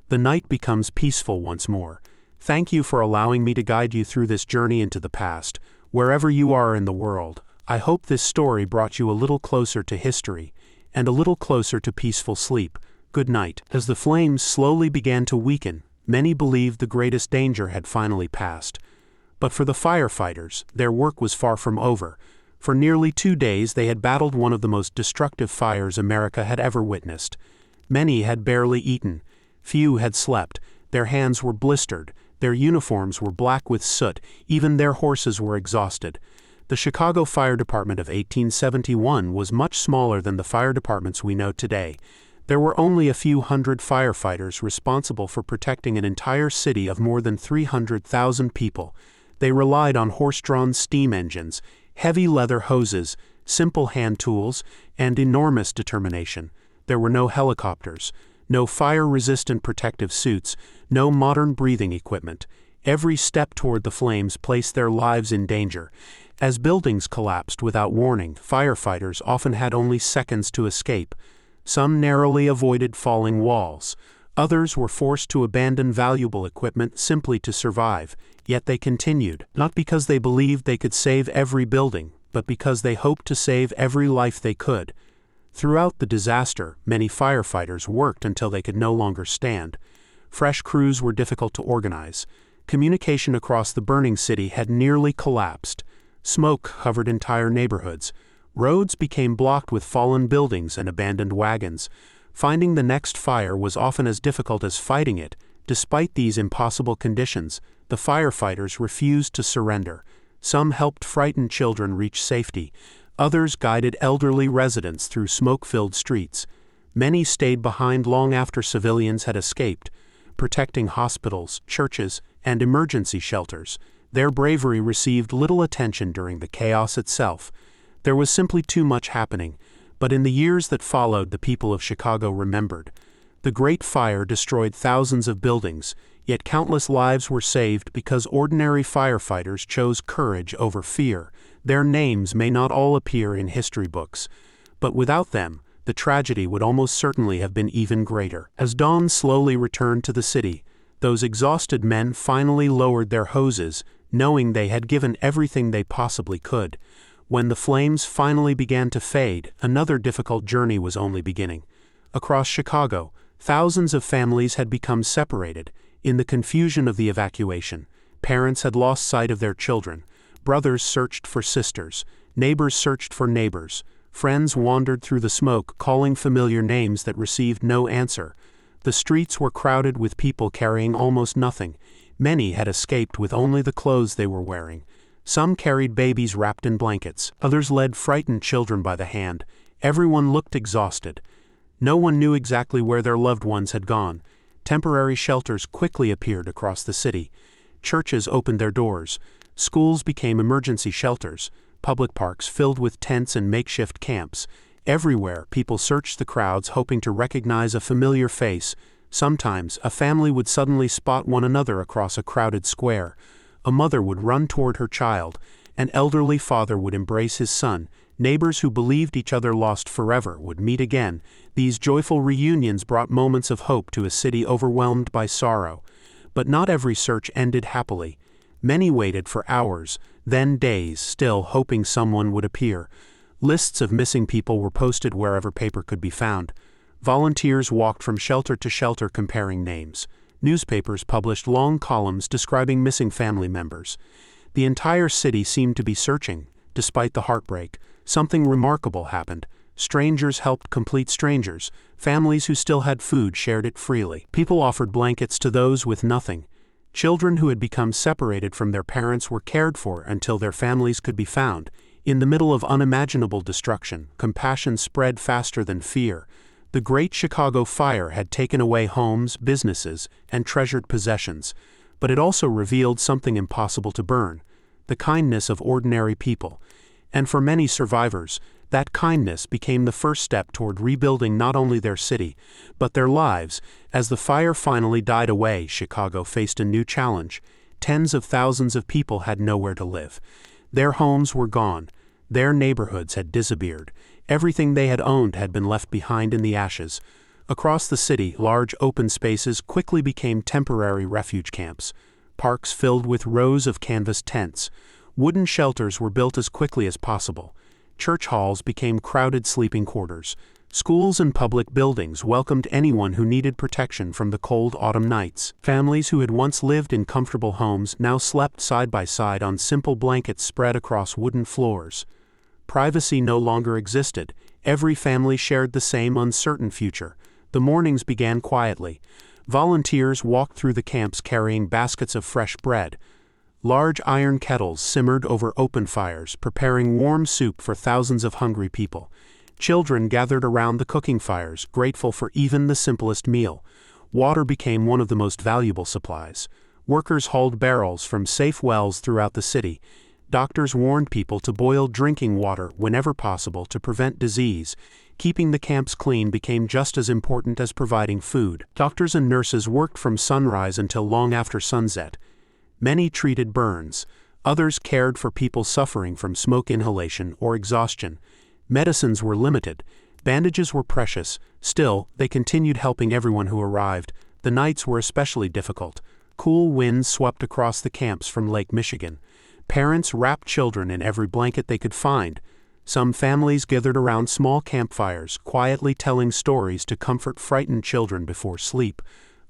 Speaker 1: The night becomes peaceful once more. Thank you for allowing me to guide you through this journey into the past. Wherever you are in the world, I hope this story brought you a little closer to history, and a little closer to peaceful sleep. Good night. As the flames slowly began to weaken, many believed the greatest danger had finally passed. But for the firefighters, their work was far from over. For nearly 2 days they had battled one of the most destructive fires America had ever witnessed. Many had barely eaten. Few had slept. Their hands were blistered. Their uniforms were black with soot. Even their horses were exhausted. The Chicago Fire Department of 1871 was much smaller than the fire departments we know today. There were only a few hundred firefighters responsible for protecting an entire city of more than 300,000 people. They relied on horse-drawn steam engines, heavy leather hoses, simple hand tools, and enormous determination. There were no helicopters, no fire-resistant protective suits, no modern breathing equipment. Every step toward the flames placed their lives in danger. As buildings collapsed without warning, firefighters often had only seconds to escape. Some narrowly avoided falling walls. Others were forced to abandon valuable equipment simply to survive. Yet they continued, not because they believed they could save every building, but because they hoped to save every life they could. Throughout the disaster, many firefighters worked until they could no longer stand. Fresh crews were difficult to organize. Communication across the burning city had nearly collapsed. Smoke covered entire neighborhoods. Roads became blocked with fallen buildings and abandoned wagons. Finding the next fire was often as difficult as fighting it. Despite these impossible conditions, the firefighters refused to surrender. Some helped frightened children reach safety. Others guided elderly residents through smoke-filled streets. Many stayed behind long after civilians had escaped, protecting hospitals, churches, and emergency shelters. Their bravery received little attention during the chaos itself. There was simply too much happening, but in the years that followed, the people of Chicago remembered. The Great Fire destroyed thousands of buildings, yet countless lives were saved because ordinary firefighters chose courage over fear. Their names may not all appear in history books, but without them, the tragedy would almost certainly have been even greater. As dawn slowly returned to the city, those exhausted men finally lowered their hoses, knowing they had given everything they possibly could. When the flames finally began to fade, another difficult journey was only beginning. Across Chicago, thousands of families had become separated. In the confusion of the evacuation, parents had lost sight of their children. Brothers searched for sisters. Neighbors searched for neighbors. Friends wandered through the smoke, calling familiar names that received no answer. The streets were crowded with people carrying almost nothing. Many had escaped with only the clothes they were wearing. Some carried babies wrapped in blankets. Others led frightened children by the hand. Everyone looked exhausted. No one knew exactly where their loved ones had gone. Temporary shelters quickly appeared across the city. Churches opened their doors. Schools became emergency shelters. Public parks filled with tents and makeshift camps. Everywhere, people searched the crowds hoping to recognize a familiar face. Sometimes, a family would suddenly spot one another across a crowded square. A mother would run toward her child. An elderly father would embrace his son. Neighbors who believed each other lost forever would meet again. These joyful reunions brought moments of hope to a city overwhelmed by sorrow. But not every search ended happily. Many waited for hours, then days, still hoping someone would appear. Lists of missing people were posted wherever paper could be found. Volunteers walked from shelter to shelter comparing names. Newspapers published long columns describing missing family members. The entire city seemed to be searching. Despite the heartbreak, something remarkable happened. Strangers helped complete strangers. Families who still had food shared it freely. People offered blankets to those with nothing. Children who had become separated from their parents were cared for until their families could be found. In the middle of unimaginable destruction, compassion spread faster than fear. The Great Chicago Fire had taken away homes, businesses, and treasured possessions, but it also revealed something impossible to burn: the kindness of ordinary people. And for many survivors, that kindness became the first step toward rebuilding not only their city, but their lives. As the fire finally died away, Chicago faced a new challenge. Tens of thousands of people had nowhere to live. Their homes were gone. Their neighborhoods had disappeared. Everything they had owned had been left behind in the ashes. Across the city, large open spaces quickly became temporary refuge camps. Parks filled with rows of canvas tents. Wooden shelters were built as quickly as possible. Church halls became crowded sleeping quarters. Schools and public buildings welcomed anyone who needed protection from the cold autumn nights. Families who had once lived in comfortable homes now slept side by side on simple blankets spread across wooden floors. Privacy no longer existed. Every family shared the same uncertain future. The mornings began quietly. Volunteers walked through the camps carrying baskets of fresh bread. Large iron kettles simmered over open fires, preparing warm soup for thousands of hungry people. Children gathered around the cooking fires, grateful for even the simplest meal. Water became one of the most valuable supplies. Workers hauled barrels from safe wells throughout the city. Doctors warned people to boil drinking water whenever possible to prevent disease. Keeping the camps clean became just as important as providing food. Doctors and nurses worked from sunrise until long after sunset. Many treated burns. Others cared for people suffering from smoke inhalation or exhaustion. Medicines were limited. Bandages were precious. Still, they continued helping everyone who arrived. The nights were especially difficult. Cool winds swept across the camps from Lake Michigan. Parents wrapped children in every blanket they could find. Some families gathered around small campfires, quietly telling stories to comfort frightened children before sleep.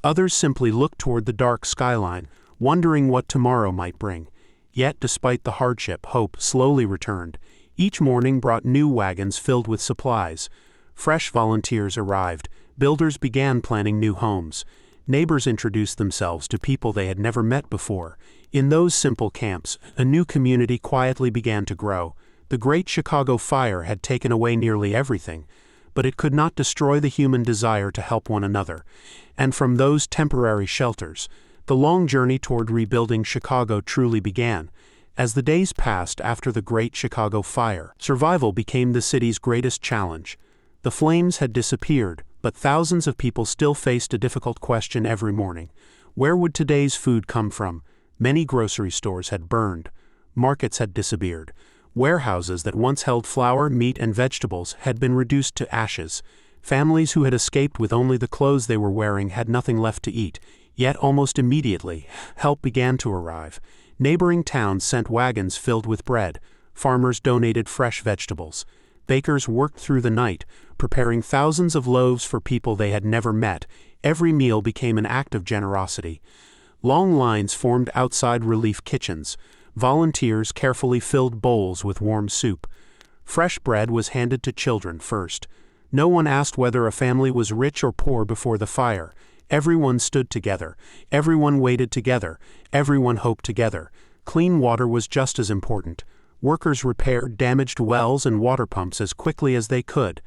Speaker 1: Others simply looked toward the dark skyline, wondering what tomorrow might bring. Yet, despite the hardship, hope slowly returned. Each morning brought new wagons filled with supplies. Fresh volunteers arrived. Builders began planning new homes. Neighbors introduced themselves to people they had never met before. In those simple camps, a new community quietly began to grow. The Great Chicago Fire had taken away nearly everything, but it could not destroy the human desire to help one another. And from those temporary shelters, the long journey toward rebuilding Chicago truly began. As the days passed after the Great Chicago Fire, survival became the city's greatest challenge. The flames had disappeared, but thousands of people still faced a difficult question every morning. Where would today's food come from? Many grocery stores had burned. Markets had disappeared. Warehouses that once held flour, meat, and vegetables had been reduced to ashes. Families who had escaped with only the clothes they were wearing had nothing left to eat. Yet almost immediately, help began to arrive. Neighboring towns sent wagons filled with bread. Farmers donated fresh vegetables. Bakers worked through the night, preparing thousands of loaves for people they had never met. Every meal became an act of generosity. Long lines formed outside relief kitchens. Volunteers carefully filled bowls with warm soup. Fresh bread was handed to children first. No one asked whether a family was rich or poor before the fire. Everyone stood together. Everyone waited together. Everyone hoped together. Clean water was just as important. Workers repaired damaged wells and water pumps as quickly as they could.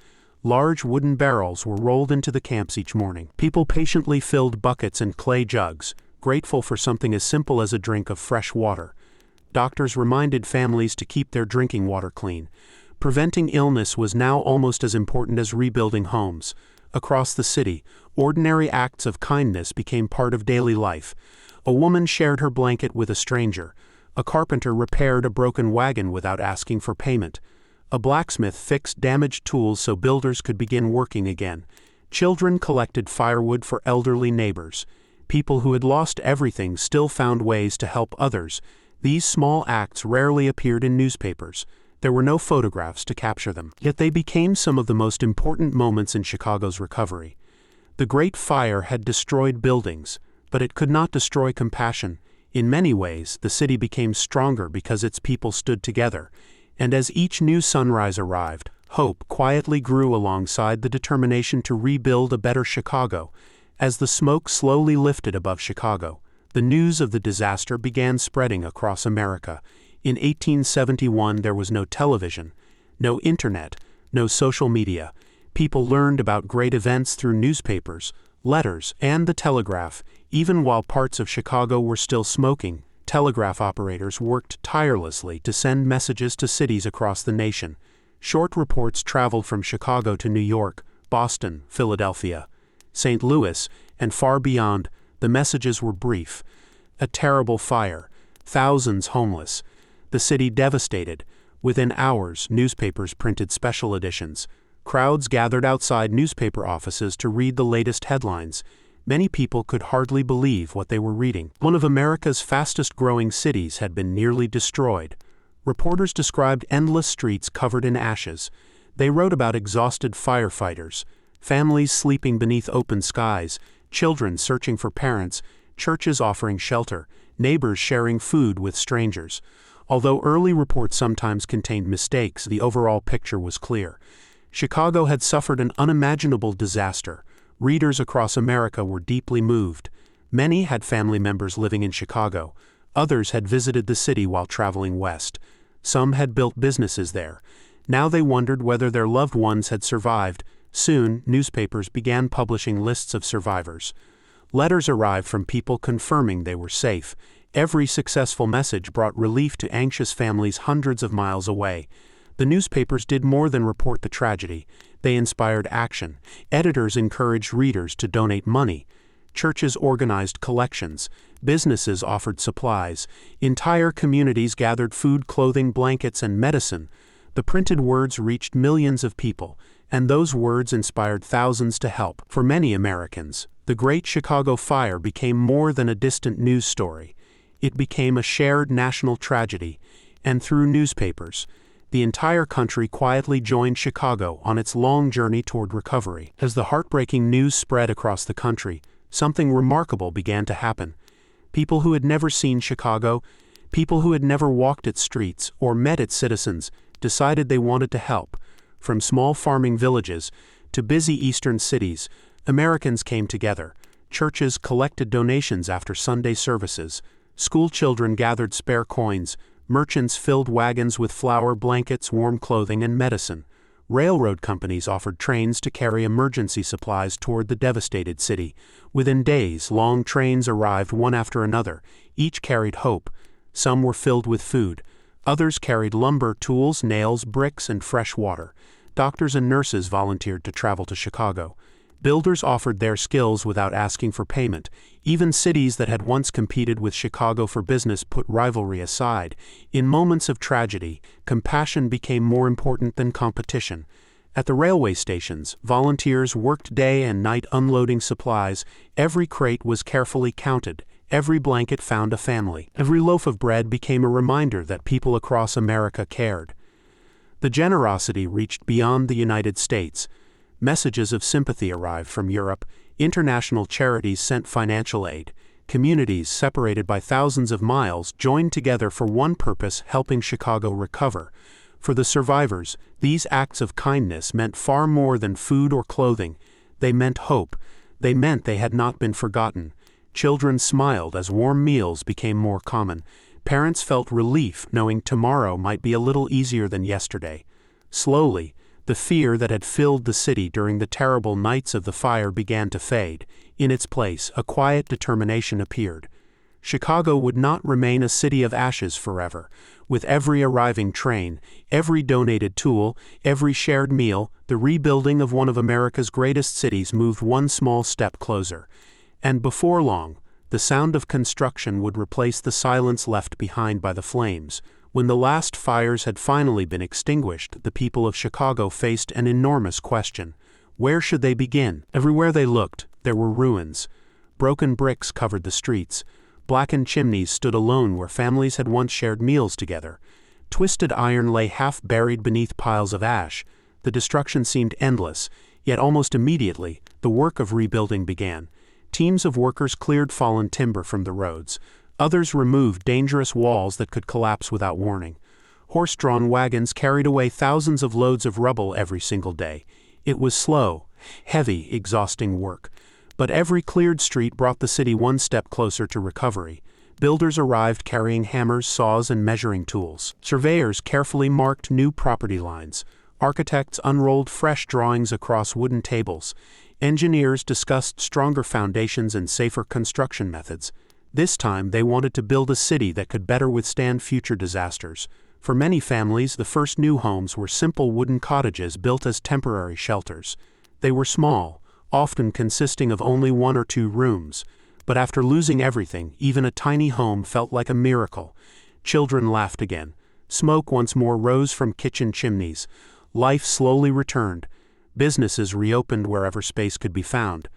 Speaker 1: Large wooden barrels were rolled into the camps each morning. People patiently filled buckets and clay jugs, grateful for something as simple as a drink of fresh water. Doctors reminded families to keep their drinking water clean. Preventing illness was now almost as important as rebuilding homes. Across the city, ordinary acts of kindness became part of daily life. A woman shared her blanket with a stranger. A carpenter repaired a broken wagon without asking for payment. A blacksmith fixed damaged tools so builders could begin working again. Children collected firewood for elderly neighbors. People who had lost everything still found ways to help others. These small acts rarely appeared in newspapers. There were no photographs to capture them, yet they became some of the most important moments in Chicago's recovery. The Great Fire had destroyed buildings, but it could not destroy compassion. In many ways, the city became stronger because its people stood together, and as each new sunrise arrived, hope quietly grew alongside the determination to rebuild a better Chicago. As the smoke slowly lifted above Chicago, the news of the disaster began spreading across America. In 1871, there was no television, no internet, no social media. People learned about great events through newspapers, letters, and the telegraph. Even while parts of Chicago were still smoking, telegraph operators worked tirelessly to send messages to cities across the nation. Short reports traveled from Chicago to New York, Boston, Philadelphia, St. Louis, and far beyond. The messages were brief. A terrible fire. Thousands homeless. The city devastated. Within hours, newspapers printed special editions. Crowds gathered outside newspaper offices to read the latest headlines. Many people could hardly believe what they were reading. One of America's fastest-growing cities had been nearly destroyed. Reporters described endless streets covered in ashes. They wrote about exhausted firefighters, families sleeping beneath open skies, children searching for parents, churches offering shelter, neighbors sharing food with strangers. Although early reports sometimes contained mistakes, the overall picture was clear. Chicago had suffered an unimaginable disaster. Readers across America were deeply moved. Many had family members living in Chicago. Others had visited the city while traveling west. Some had built businesses there. Now they wondered whether their loved ones had survived. Soon, newspapers began publishing lists of survivors. Letters arrived from people confirming they were safe. Every successful message brought relief to anxious families hundreds of miles away. The newspapers did more than report the tragedy. They inspired action. Editors encouraged readers to donate money. Churches organized collections. Businesses offered supplies. Entire communities gathered food, clothing, blankets, and medicine. The printed words reached millions of people, and those words inspired thousands to help. For many Americans, the Great Chicago Fire became more than a distant news story. It became a shared national tragedy, and through newspapers, the entire country quietly joined Chicago on its long journey toward recovery. As the heartbreaking news spread across the country, something remarkable began to happen. People who had never seen Chicago, people who had never walked its streets or met its citizens, decided they wanted to help. From small farming villages to busy eastern cities, Americans came together. Churches collected donations after Sunday services. School children gathered spare coins. Merchants filled wagons with flour, blankets, warm clothing, and medicine. Railroad companies offered trains to carry emergency supplies toward the devastated city. Within days, long trains arrived one after another. Each carried hope. Some were filled with food. Others carried lumber, tools, nails, bricks, and fresh water. Doctors and nurses volunteered to travel to Chicago. Builders offered their skills without asking for payment. Even cities that had once competed with Chicago for business put rivalry aside. In moments of tragedy, compassion became more important than competition. At the railway stations, volunteers worked day and night unloading supplies. Every crate was carefully counted. Every blanket found a family. Every loaf of bread became a reminder that people across America cared. The generosity reached beyond the United States. Messages of sympathy arrived from Europe. International charities sent financial aid. Communities separated by thousands of miles joined together for one purpose: helping Chicago recover. For the survivors, these acts of kindness meant far more than food or clothing. They meant hope. They meant they had not been forgotten. Children smiled as warm meals became more common. Parents felt relief knowing tomorrow might be a little easier than yesterday. Slowly, the fear that had filled the city during the terrible nights of the fire began to fade. In its place, a quiet determination appeared. Chicago would not remain a city of ashes forever. With every arriving train, every donated tool, every shared meal, the rebuilding of one of America's greatest cities moved one small step closer. And before long, the sound of construction would replace the silence left behind by the flames. When the last fires had finally been extinguished, the people of Chicago faced an enormous question. Where should they begin? Everywhere they looked, there were ruins. Broken bricks covered the streets. Blackened chimneys stood alone where families had once shared meals together. Twisted iron lay half-buried beneath piles of ash. The destruction seemed endless, yet almost immediately, the work of rebuilding began. Teams of workers cleared fallen timber from the roads. Others removed dangerous walls that could collapse without warning. Horse-drawn wagons carried away thousands of loads of rubble every single day. It was slow, heavy, exhausting work. But every cleared street brought the city one step closer to recovery. Builders arrived carrying hammers, saws, and measuring tools. Surveyors carefully marked new property lines. Architects unrolled fresh drawings across wooden tables. Engineers discussed stronger foundations and safer construction methods. This time they wanted to build a city that could better withstand future disasters. For many families, the first new homes were simple wooden cottages built as temporary shelters. They were small, often consisting of only 1 or 2 rooms. But after losing everything, even a tiny home felt like a miracle. Children laughed again. Smoke once more rose from kitchen chimneys. Life slowly returned. Businesses reopened wherever space could be found.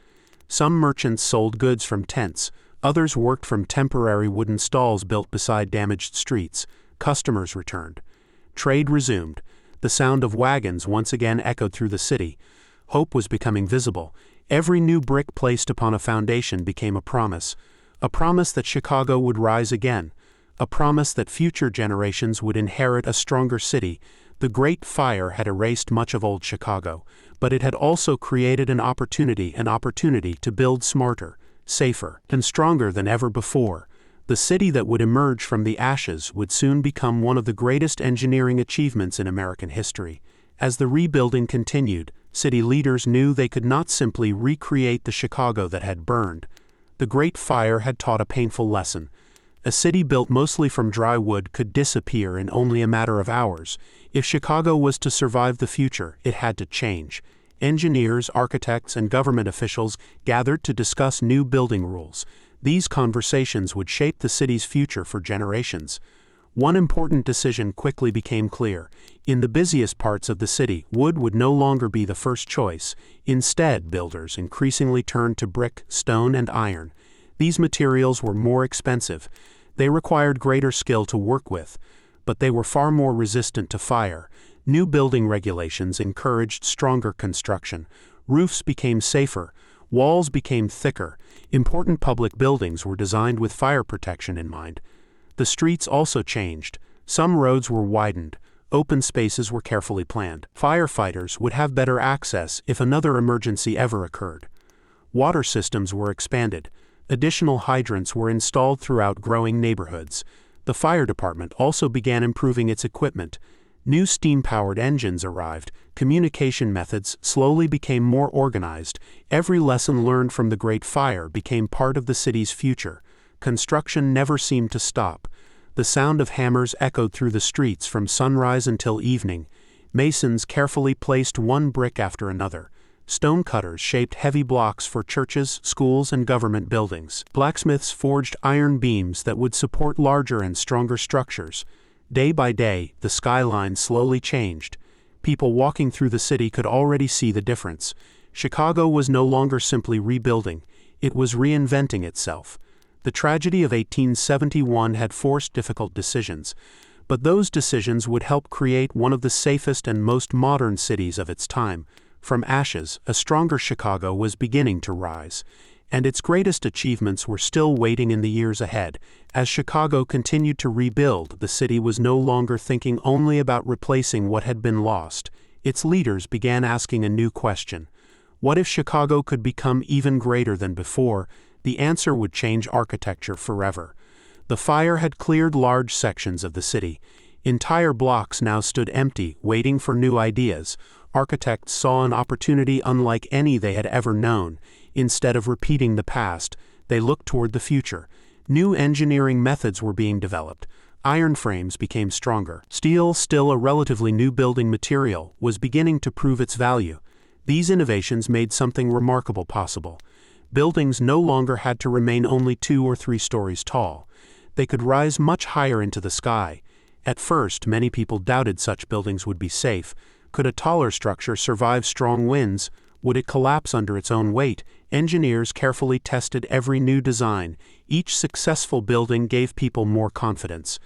Speaker 1: Some merchants sold goods from tents. Others worked from temporary wooden stalls built beside damaged streets. Customers returned. Trade resumed. The sound of wagons once again echoed through the city. Hope was becoming visible. Every new brick placed upon a foundation became a promise that Chicago would rise again, a promise that future generations would inherit a stronger city. The Great Fire had erased much of old Chicago, but it had also created an opportunity to build smarter, safer, and stronger than ever before. The city that would emerge from the ashes would soon become one of the greatest engineering achievements in American history. As the rebuilding continued, city leaders knew they could not simply recreate the Chicago that had burned. The Great Fire had taught a painful lesson. A city built mostly from dry wood could disappear in only a matter of hours. If Chicago was to survive the future, it had to change. Engineers, architects, and government officials gathered to discuss new building rules. These conversations would shape the city's future for generations. One important decision quickly became clear. In the busiest parts of the city, wood would no longer be the first choice. Instead, builders increasingly turned to brick, stone, and iron. These materials were more expensive. They required greater skill to work with, but they were far more resistant to fire. New building regulations encouraged stronger construction. Roofs became safer. Walls became thicker. Important public buildings were designed with fire protection in mind. The streets also changed. Some roads were widened. Open spaces were carefully planned. Firefighters would have better access if another emergency ever occurred. Water systems were expanded. Additional hydrants were installed throughout growing neighborhoods. The fire department also began improving its equipment. New steam-powered engines arrived. Communication methods slowly became more organized. Every lesson learned from the Great Fire became part of the city's future. Construction never seemed to stop. The sound of hammers echoed through the streets from sunrise until evening. Masons carefully placed one brick after another. Stonecutters shaped heavy blocks for churches, schools, and government buildings. Blacksmiths forged iron beams that would support larger and stronger structures. Day by day, the skyline slowly changed. People walking through the city could already see the difference. Chicago was no longer simply rebuilding. It was reinventing itself. The tragedy of 1871 had forced difficult decisions, but those decisions would help create one of the safest and most modern cities of its time. From ashes, a stronger Chicago was beginning to rise, and its greatest achievements were still waiting in the years ahead. As Chicago continued to rebuild, the city was no longer thinking only about replacing what had been lost. Its leaders began asking a new question. What if Chicago could become even greater than before? The answer would change architecture forever. The fire had cleared large sections of the city. Entire blocks now stood empty, waiting for new ideas. Architects saw an opportunity unlike any they had ever known. Instead of repeating the past, they looked toward the future. New engineering methods were being developed. Iron frames became stronger. Steel, still a relatively new building material, was beginning to prove its value. These innovations made something remarkable possible. Buildings no longer had to remain only 2 or 3 stories tall. They could rise much higher into the sky. At first, many people doubted such buildings would be safe. Could a taller structure survive strong winds? Would it collapse under its own weight? Engineers carefully tested every new design. Each successful building gave people more confidence.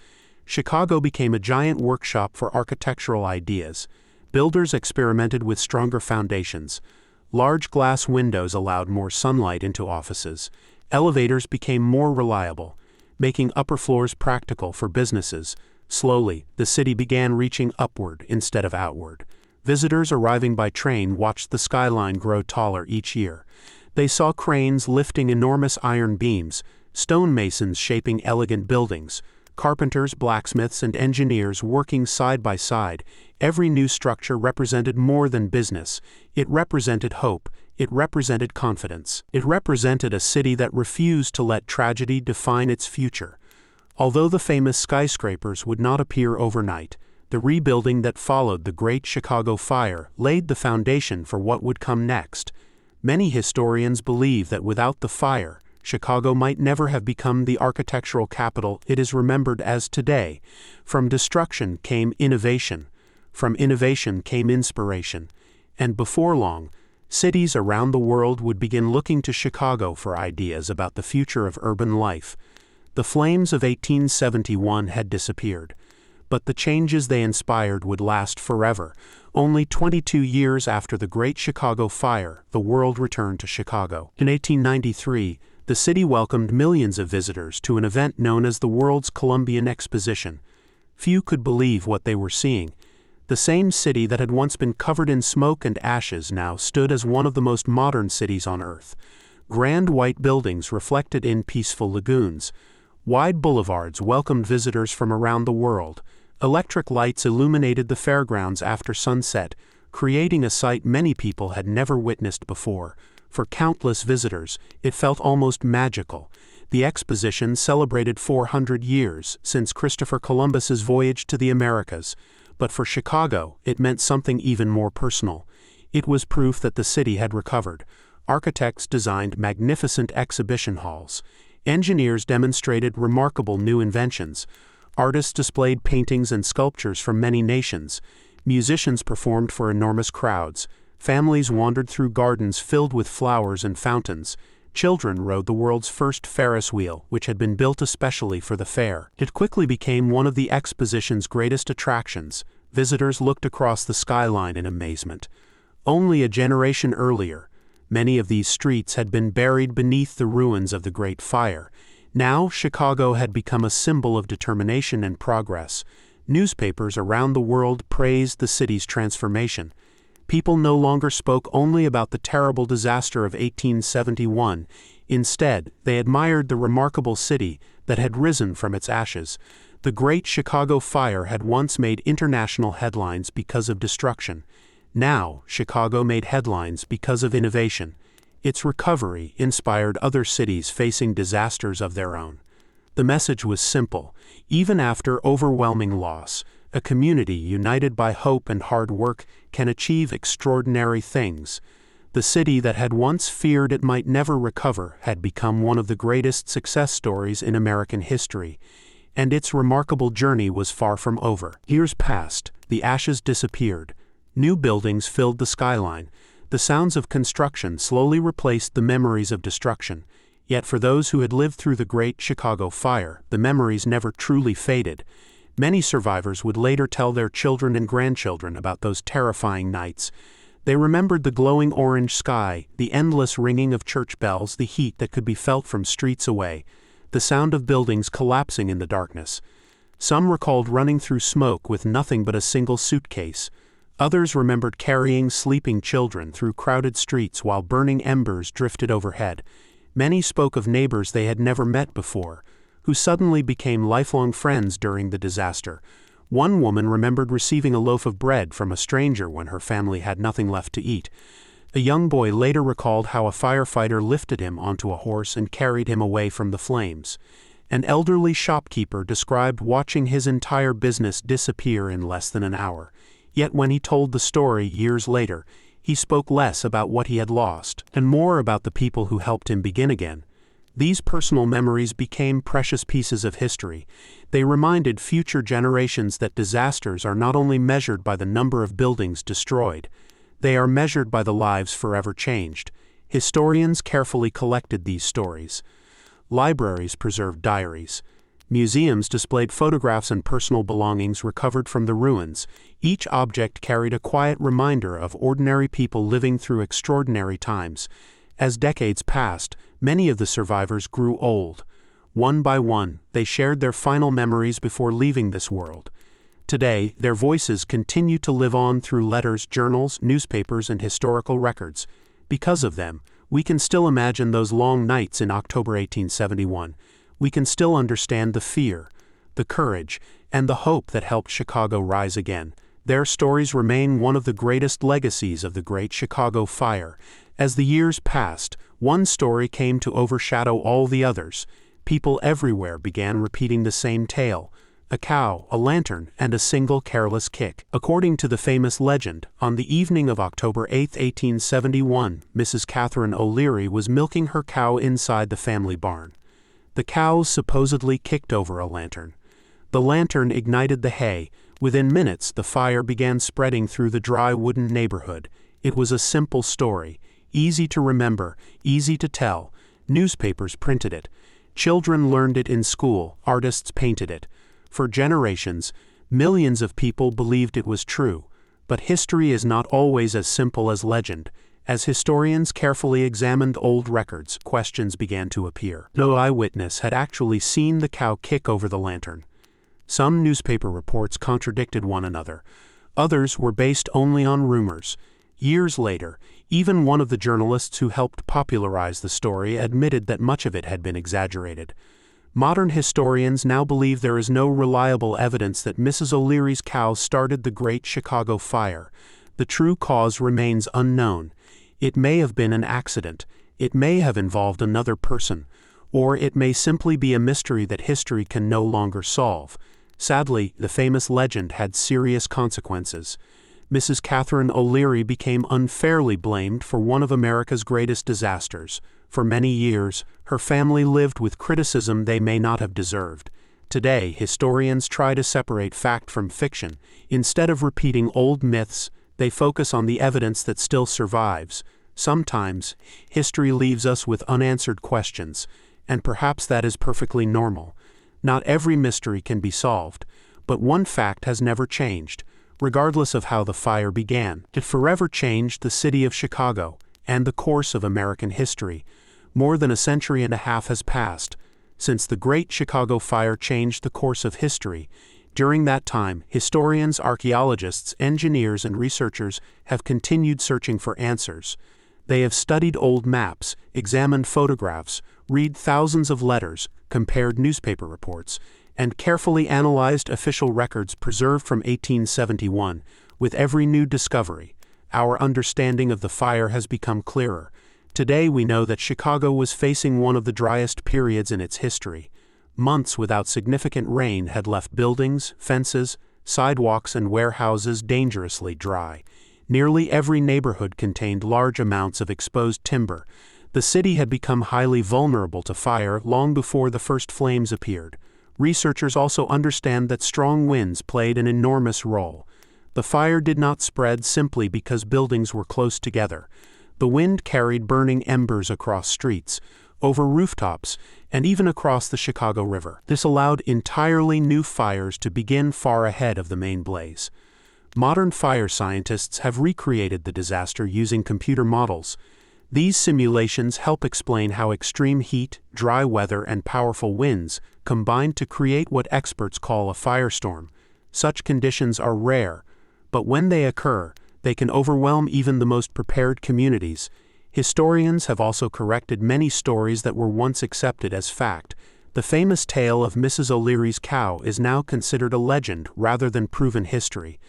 Speaker 1: Chicago became a giant workshop for architectural ideas. Builders experimented with stronger foundations. Large glass windows allowed more sunlight into offices. Elevators became more reliable, making upper floors practical for businesses. Slowly, the city began reaching upward instead of outward. Visitors arriving by train watched the skyline grow taller each year. They saw cranes lifting enormous iron beams, stonemasons shaping elegant buildings, carpenters, blacksmiths, and engineers working side by side. Every new structure represented more than business. It represented hope. it represented confidence. It represented a city that refused to let tragedy define its future. Although the famous skyscrapers would not appear overnight, the rebuilding that followed the Great Chicago Fire laid the foundation for what would come next. Many historians believe that without the fire, Chicago might never have become the architectural capital it is remembered as today. From destruction came innovation. From innovation came inspiration. And before long, cities around the world would begin looking to Chicago for ideas about the future of urban life. The flames of 1871 had disappeared, but the changes they inspired would last forever. Only 22 years after the Great Chicago Fire, the world returned to Chicago. In 1893, the city welcomed millions of visitors to an event known as the World's Columbian Exposition. Few could believe what they were seeing. The same city that had once been covered in smoke and ashes now stood as one of the most modern cities on Earth. Grand white buildings reflected in peaceful lagoons. Wide boulevards welcomed visitors from around the world. Electric lights illuminated the fairgrounds after sunset, creating a sight many people had never witnessed before. For countless visitors, it felt almost magical. The exposition celebrated 400 years since Christopher Columbus's voyage to the Americas. But for Chicago, it meant something even more personal. It was proof that the city had recovered. Architects designed magnificent exhibition halls. Engineers demonstrated remarkable new inventions. Artists displayed paintings and sculptures from many nations. Musicians performed for enormous crowds. Families wandered through gardens filled with flowers and fountains. Children rode the world's first Ferris wheel, which had been built especially for the fair. It quickly became one of the exposition's greatest attractions. Visitors looked across the skyline in amazement. Only a generation earlier, many of these streets had been buried beneath the ruins of the Great Fire. Now, Chicago had become a symbol of determination and progress. Newspapers around the world praised the city's transformation. People no longer spoke only about the terrible disaster of 1871. Instead, they admired the remarkable city that had risen from its ashes. The Great Chicago Fire had once made international headlines because of destruction. Now, Chicago made headlines because of innovation. Its recovery inspired other cities facing disasters of their own. The message was simple. Even after overwhelming loss, a community united by hope and hard work can achieve extraordinary things. The city that had once feared it might never recover had become one of the greatest success stories in American history. And its remarkable journey was far from over. Years passed, the ashes disappeared. New buildings filled the skyline. The sounds of construction slowly replaced the memories of destruction. Yet for those who had lived through the Great Chicago Fire, the memories never truly faded. Many survivors would later tell their children and grandchildren about those terrifying nights. They remembered the glowing orange sky, the endless ringing of church bells, the heat that could be felt from streets away, the sound of buildings collapsing in the darkness. Some recalled running through smoke with nothing but a single suitcase. Others remembered carrying sleeping children through crowded streets while burning embers drifted overhead. Many spoke of neighbors they had never met before, who suddenly became lifelong friends during the disaster. One woman remembered receiving a loaf of bread from a stranger when her family had nothing left to eat. A young boy later recalled how a firefighter lifted him onto a horse and carried him away from the flames. An elderly shopkeeper described watching his entire business disappear in less than an hour. Yet when he told the story years later, he spoke less about what he had lost and more about the people who helped him begin again. These personal memories became precious pieces of history. They reminded future generations that disasters are not only measured by the number of buildings destroyed, they are measured by the lives forever changed. Historians carefully collected these stories. Libraries preserved diaries. Museums displayed photographs and personal belongings recovered from the ruins. Each object carried a quiet reminder of ordinary people living through extraordinary times. As decades passed, many of the survivors grew old. One by one, they shared their final memories before leaving this world. Today, their voices continue to live on through letters, journals, newspapers, and historical records. Because of them, we can still imagine those long nights in October 1871. We can still understand the fear, the courage, and the hope that helped Chicago rise again. Their stories remain one of the greatest legacies of the Great Chicago Fire. As the years passed, one story came to overshadow all the others. People everywhere began repeating the same tale: a cow, a lantern, and a single careless kick. According to the famous legend, on the evening of October 8, 1871, Mrs. Catherine O'Leary was milking her cow inside the family barn. The cow supposedly kicked over a lantern. The lantern ignited the hay. Within minutes, the fire began spreading through the dry wooden neighborhood. It was a simple story, easy to remember, easy to tell. Newspapers printed it. Children learned it in school. Artists painted it. For generations, millions of people believed it was true. But history is not always as simple as legend. As historians carefully examined old records, questions began to appear. No eyewitness had actually seen the cow kick over the lantern. Some newspaper reports contradicted one another. Others were based only on rumors. Years later, even one of the journalists who helped popularize the story admitted that much of it had been exaggerated. Modern historians now believe there is no reliable evidence that Mrs. O'Leary's cow started the Great Chicago Fire. The true cause remains unknown. It may have been an accident. It may have involved another person. Or it may simply be a mystery that history can no longer solve. Sadly, the famous legend had serious consequences. Mrs. Catherine O'Leary became unfairly blamed for one of America's greatest disasters. For many years, her family lived with criticism they may not have deserved. Today, historians try to separate fact from fiction. Instead of repeating old myths, they focus on the evidence that still survives. Sometimes, history leaves us with unanswered questions, and perhaps that is perfectly normal. Not every mystery can be solved, but one fact has never changed. Regardless of how the fire began, it forever changed the city of Chicago and the course of American history. More than a century and a half has passed since the Great Chicago Fire changed the course of history. During that time, historians, archaeologists, engineers, and researchers have continued searching for answers. They have studied old maps, examined photographs, read thousands of letters, compared newspaper reports, and carefully analyzed official records preserved from 1871. With every new discovery, our understanding of the fire has become clearer. Today we know that Chicago was facing one of the driest periods in its history. Months without significant rain had left buildings, fences, sidewalks, and warehouses dangerously dry. Nearly every neighborhood contained large amounts of exposed timber. The city had become highly vulnerable to fire long before the first flames appeared. Researchers also understand that strong winds played an enormous role. The fire did not spread simply because buildings were close together. The wind carried burning embers across streets, over rooftops, and even across the Chicago River. This allowed entirely new fires to begin far ahead of the main blaze. Modern fire scientists have recreated the disaster using computer models. These simulations help explain how extreme heat, dry weather, and powerful winds combine to create what experts call a firestorm. Such conditions are rare, but when they occur, they can overwhelm even the most prepared communities. Historians have also corrected many stories that were once accepted as fact. The famous tale of Mrs. O'Leary's cow is now considered a legend rather than proven history.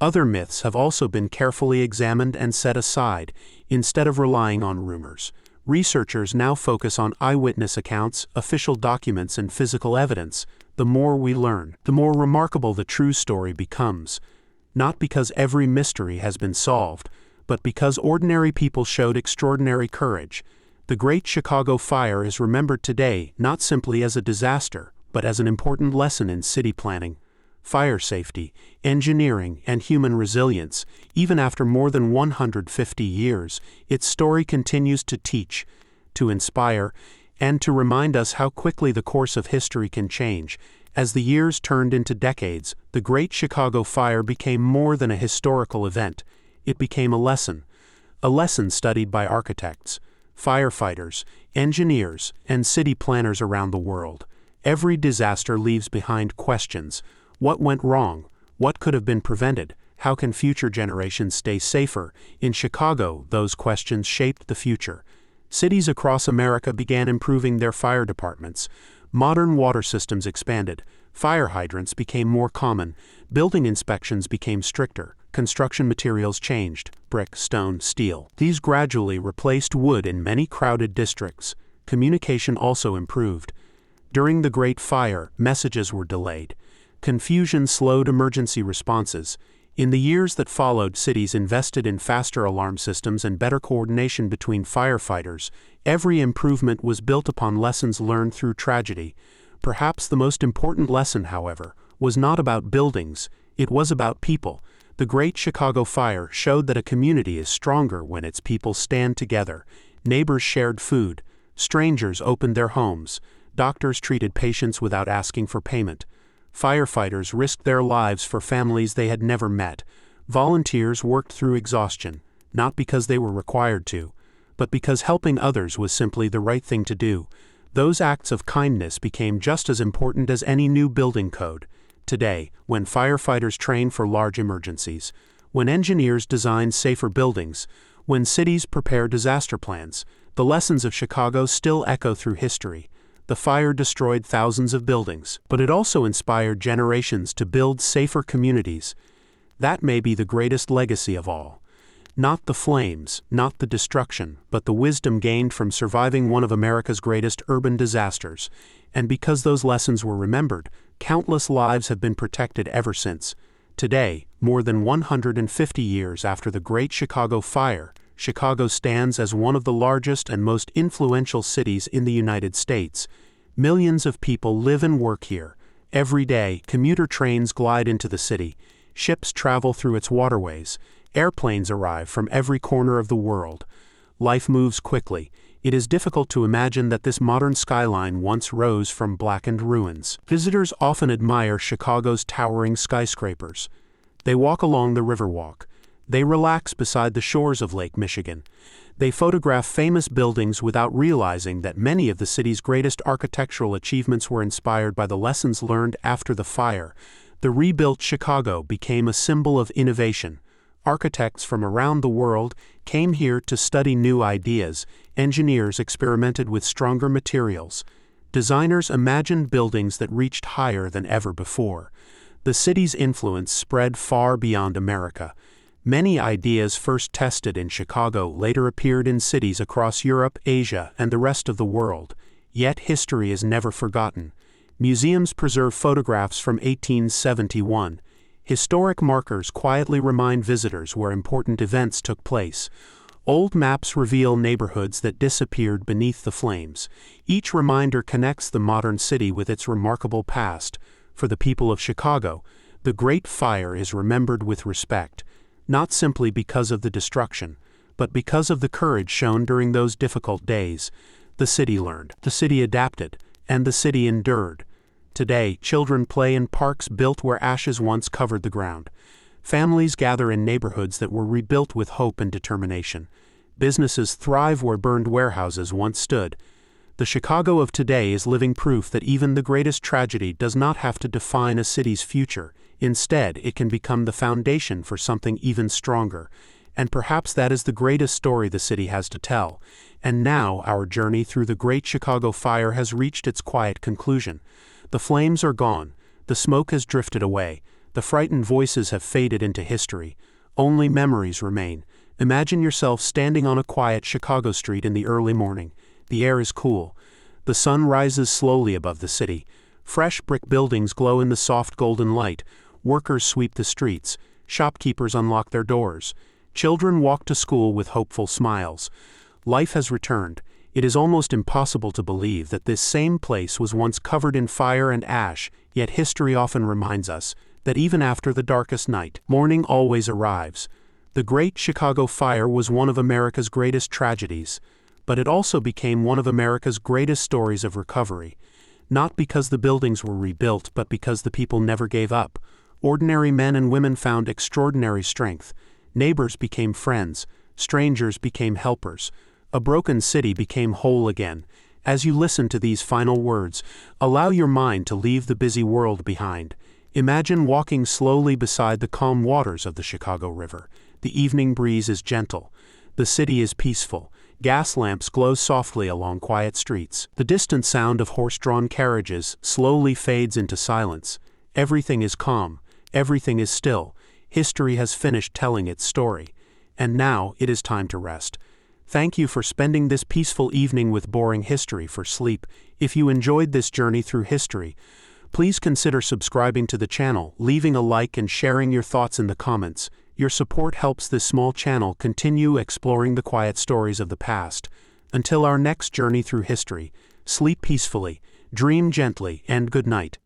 Speaker 1: Other myths have also been carefully examined and set aside, instead of relying on rumors. Researchers now focus on eyewitness accounts, official documents, and physical evidence. The more we learn, the more remarkable the true story becomes. Not because every mystery has been solved, but because ordinary people showed extraordinary courage. The Great Chicago Fire is remembered today not simply as a disaster, but as an important lesson in city planning, fire safety, engineering, and human resilience. Even after more than 150 years, its story continues to teach, to inspire, and to remind us how quickly the course of history can change. As the years turned into decades, the Great Chicago Fire became more than a historical event. It became a lesson studied by architects, firefighters, engineers, and city planners around the world. Every disaster leaves behind questions. What went wrong? What could have been prevented? How can future generations stay safer? In Chicago, those questions shaped the future. Cities across America began improving their fire departments. Modern water systems expanded. Fire hydrants became more common, building inspections became stricter, construction materials changed, brick, stone, steel. These gradually replaced wood in many crowded districts. Communication also improved. During the Great Fire, messages were delayed. Confusion slowed emergency responses. In the years that followed, cities invested in faster alarm systems and better coordination between firefighters. Every improvement was built upon lessons learned through tragedy. Perhaps the most important lesson, however, was not about buildings, it was about people. The Great Chicago Fire showed that a community is stronger when its people stand together. Neighbors shared food. Strangers opened their homes. Doctors treated patients without asking for payment. Firefighters risked their lives for families they had never met. Volunteers worked through exhaustion, not because they were required to, but because helping others was simply the right thing to do. Those acts of kindness became just as important as any new building code. Today, when firefighters train for large emergencies, when engineers design safer buildings, when cities prepare disaster plans, the lessons of Chicago still echo through history. The fire destroyed thousands of buildings, but it also inspired generations to build safer communities. That may be the greatest legacy of all. Not the flames, not the destruction, but the wisdom gained from surviving one of America's greatest urban disasters. And because those lessons were remembered, countless lives have been protected ever since. Today, more than 150 years after the Great Chicago Fire, Chicago stands as one of the largest and most influential cities in the United States. Millions of people live and work here. Every day, commuter trains glide into the city. Ships travel through its waterways. Airplanes arrive from every corner of the world. Life moves quickly. It is difficult to imagine that this modern skyline once rose from blackened ruins. Visitors often admire Chicago's towering skyscrapers. They walk along the Riverwalk. They relax beside the shores of Lake Michigan. They photograph famous buildings without realizing that many of the city's greatest architectural achievements were inspired by the lessons learned after the fire. The rebuilt Chicago became a symbol of innovation. Architects from around the world came here to study new ideas. Engineers experimented with stronger materials. Designers imagined buildings that reached higher than ever before. The city's influence spread far beyond America. Many ideas first tested in Chicago later appeared in cities across Europe, Asia, and the rest of the world. Yet history is never forgotten. Museums preserve photographs from 1871. Historic markers quietly remind visitors where important events took place. Old maps reveal neighborhoods that disappeared beneath the flames. Each reminder connects the modern city with its remarkable past. For the people of Chicago, the Great Fire is remembered with respect. Not simply because of the destruction, but because of the courage shown during those difficult days. The city learned, the city adapted, and the city endured. Today, children play in parks built where ashes once covered the ground. Families gather in neighborhoods that were rebuilt with hope and determination. Businesses thrive where burned warehouses once stood. The Chicago of today is living proof that even the greatest tragedy does not have to define a city's future. Instead, it can become the foundation for something even stronger. And perhaps that is the greatest story the city has to tell. And now, our journey through the Great Chicago Fire has reached its quiet conclusion. The flames are gone. The smoke has drifted away. The frightened voices have faded into history. Only memories remain. Imagine yourself standing on a quiet Chicago street in the early morning. The air is cool. The sun rises slowly above the city. Fresh brick buildings glow in the soft golden light. Workers sweep the streets. Shopkeepers unlock their doors. Children walk to school with hopeful smiles. Life has returned. It is almost impossible to believe that this same place was once covered in fire and ash, yet history often reminds us that even after the darkest night, morning always arrives. The Great Chicago Fire was one of America's greatest tragedies, but it also became one of America's greatest stories of recovery. Not because the buildings were rebuilt, but because the people never gave up. Ordinary men and women found extraordinary strength. Neighbors became friends. Strangers became helpers. A broken city became whole again. As you listen to these final words, allow your mind to leave the busy world behind. Imagine walking slowly beside the calm waters of the Chicago River. The evening breeze is gentle. The city is peaceful. Gas lamps glow softly along quiet streets. The distant sound of horse-drawn carriages slowly fades into silence. Everything is calm. Everything is still. History has finished telling its story. And now it is time to rest. Thank you for spending this peaceful evening with Boring History for Sleep. If you enjoyed this journey through history, please consider subscribing to the channel, leaving a like and sharing your thoughts in the comments. Your support helps this small channel continue exploring the quiet stories of the past. Until our next journey through history, sleep peacefully, dream gently, and good night.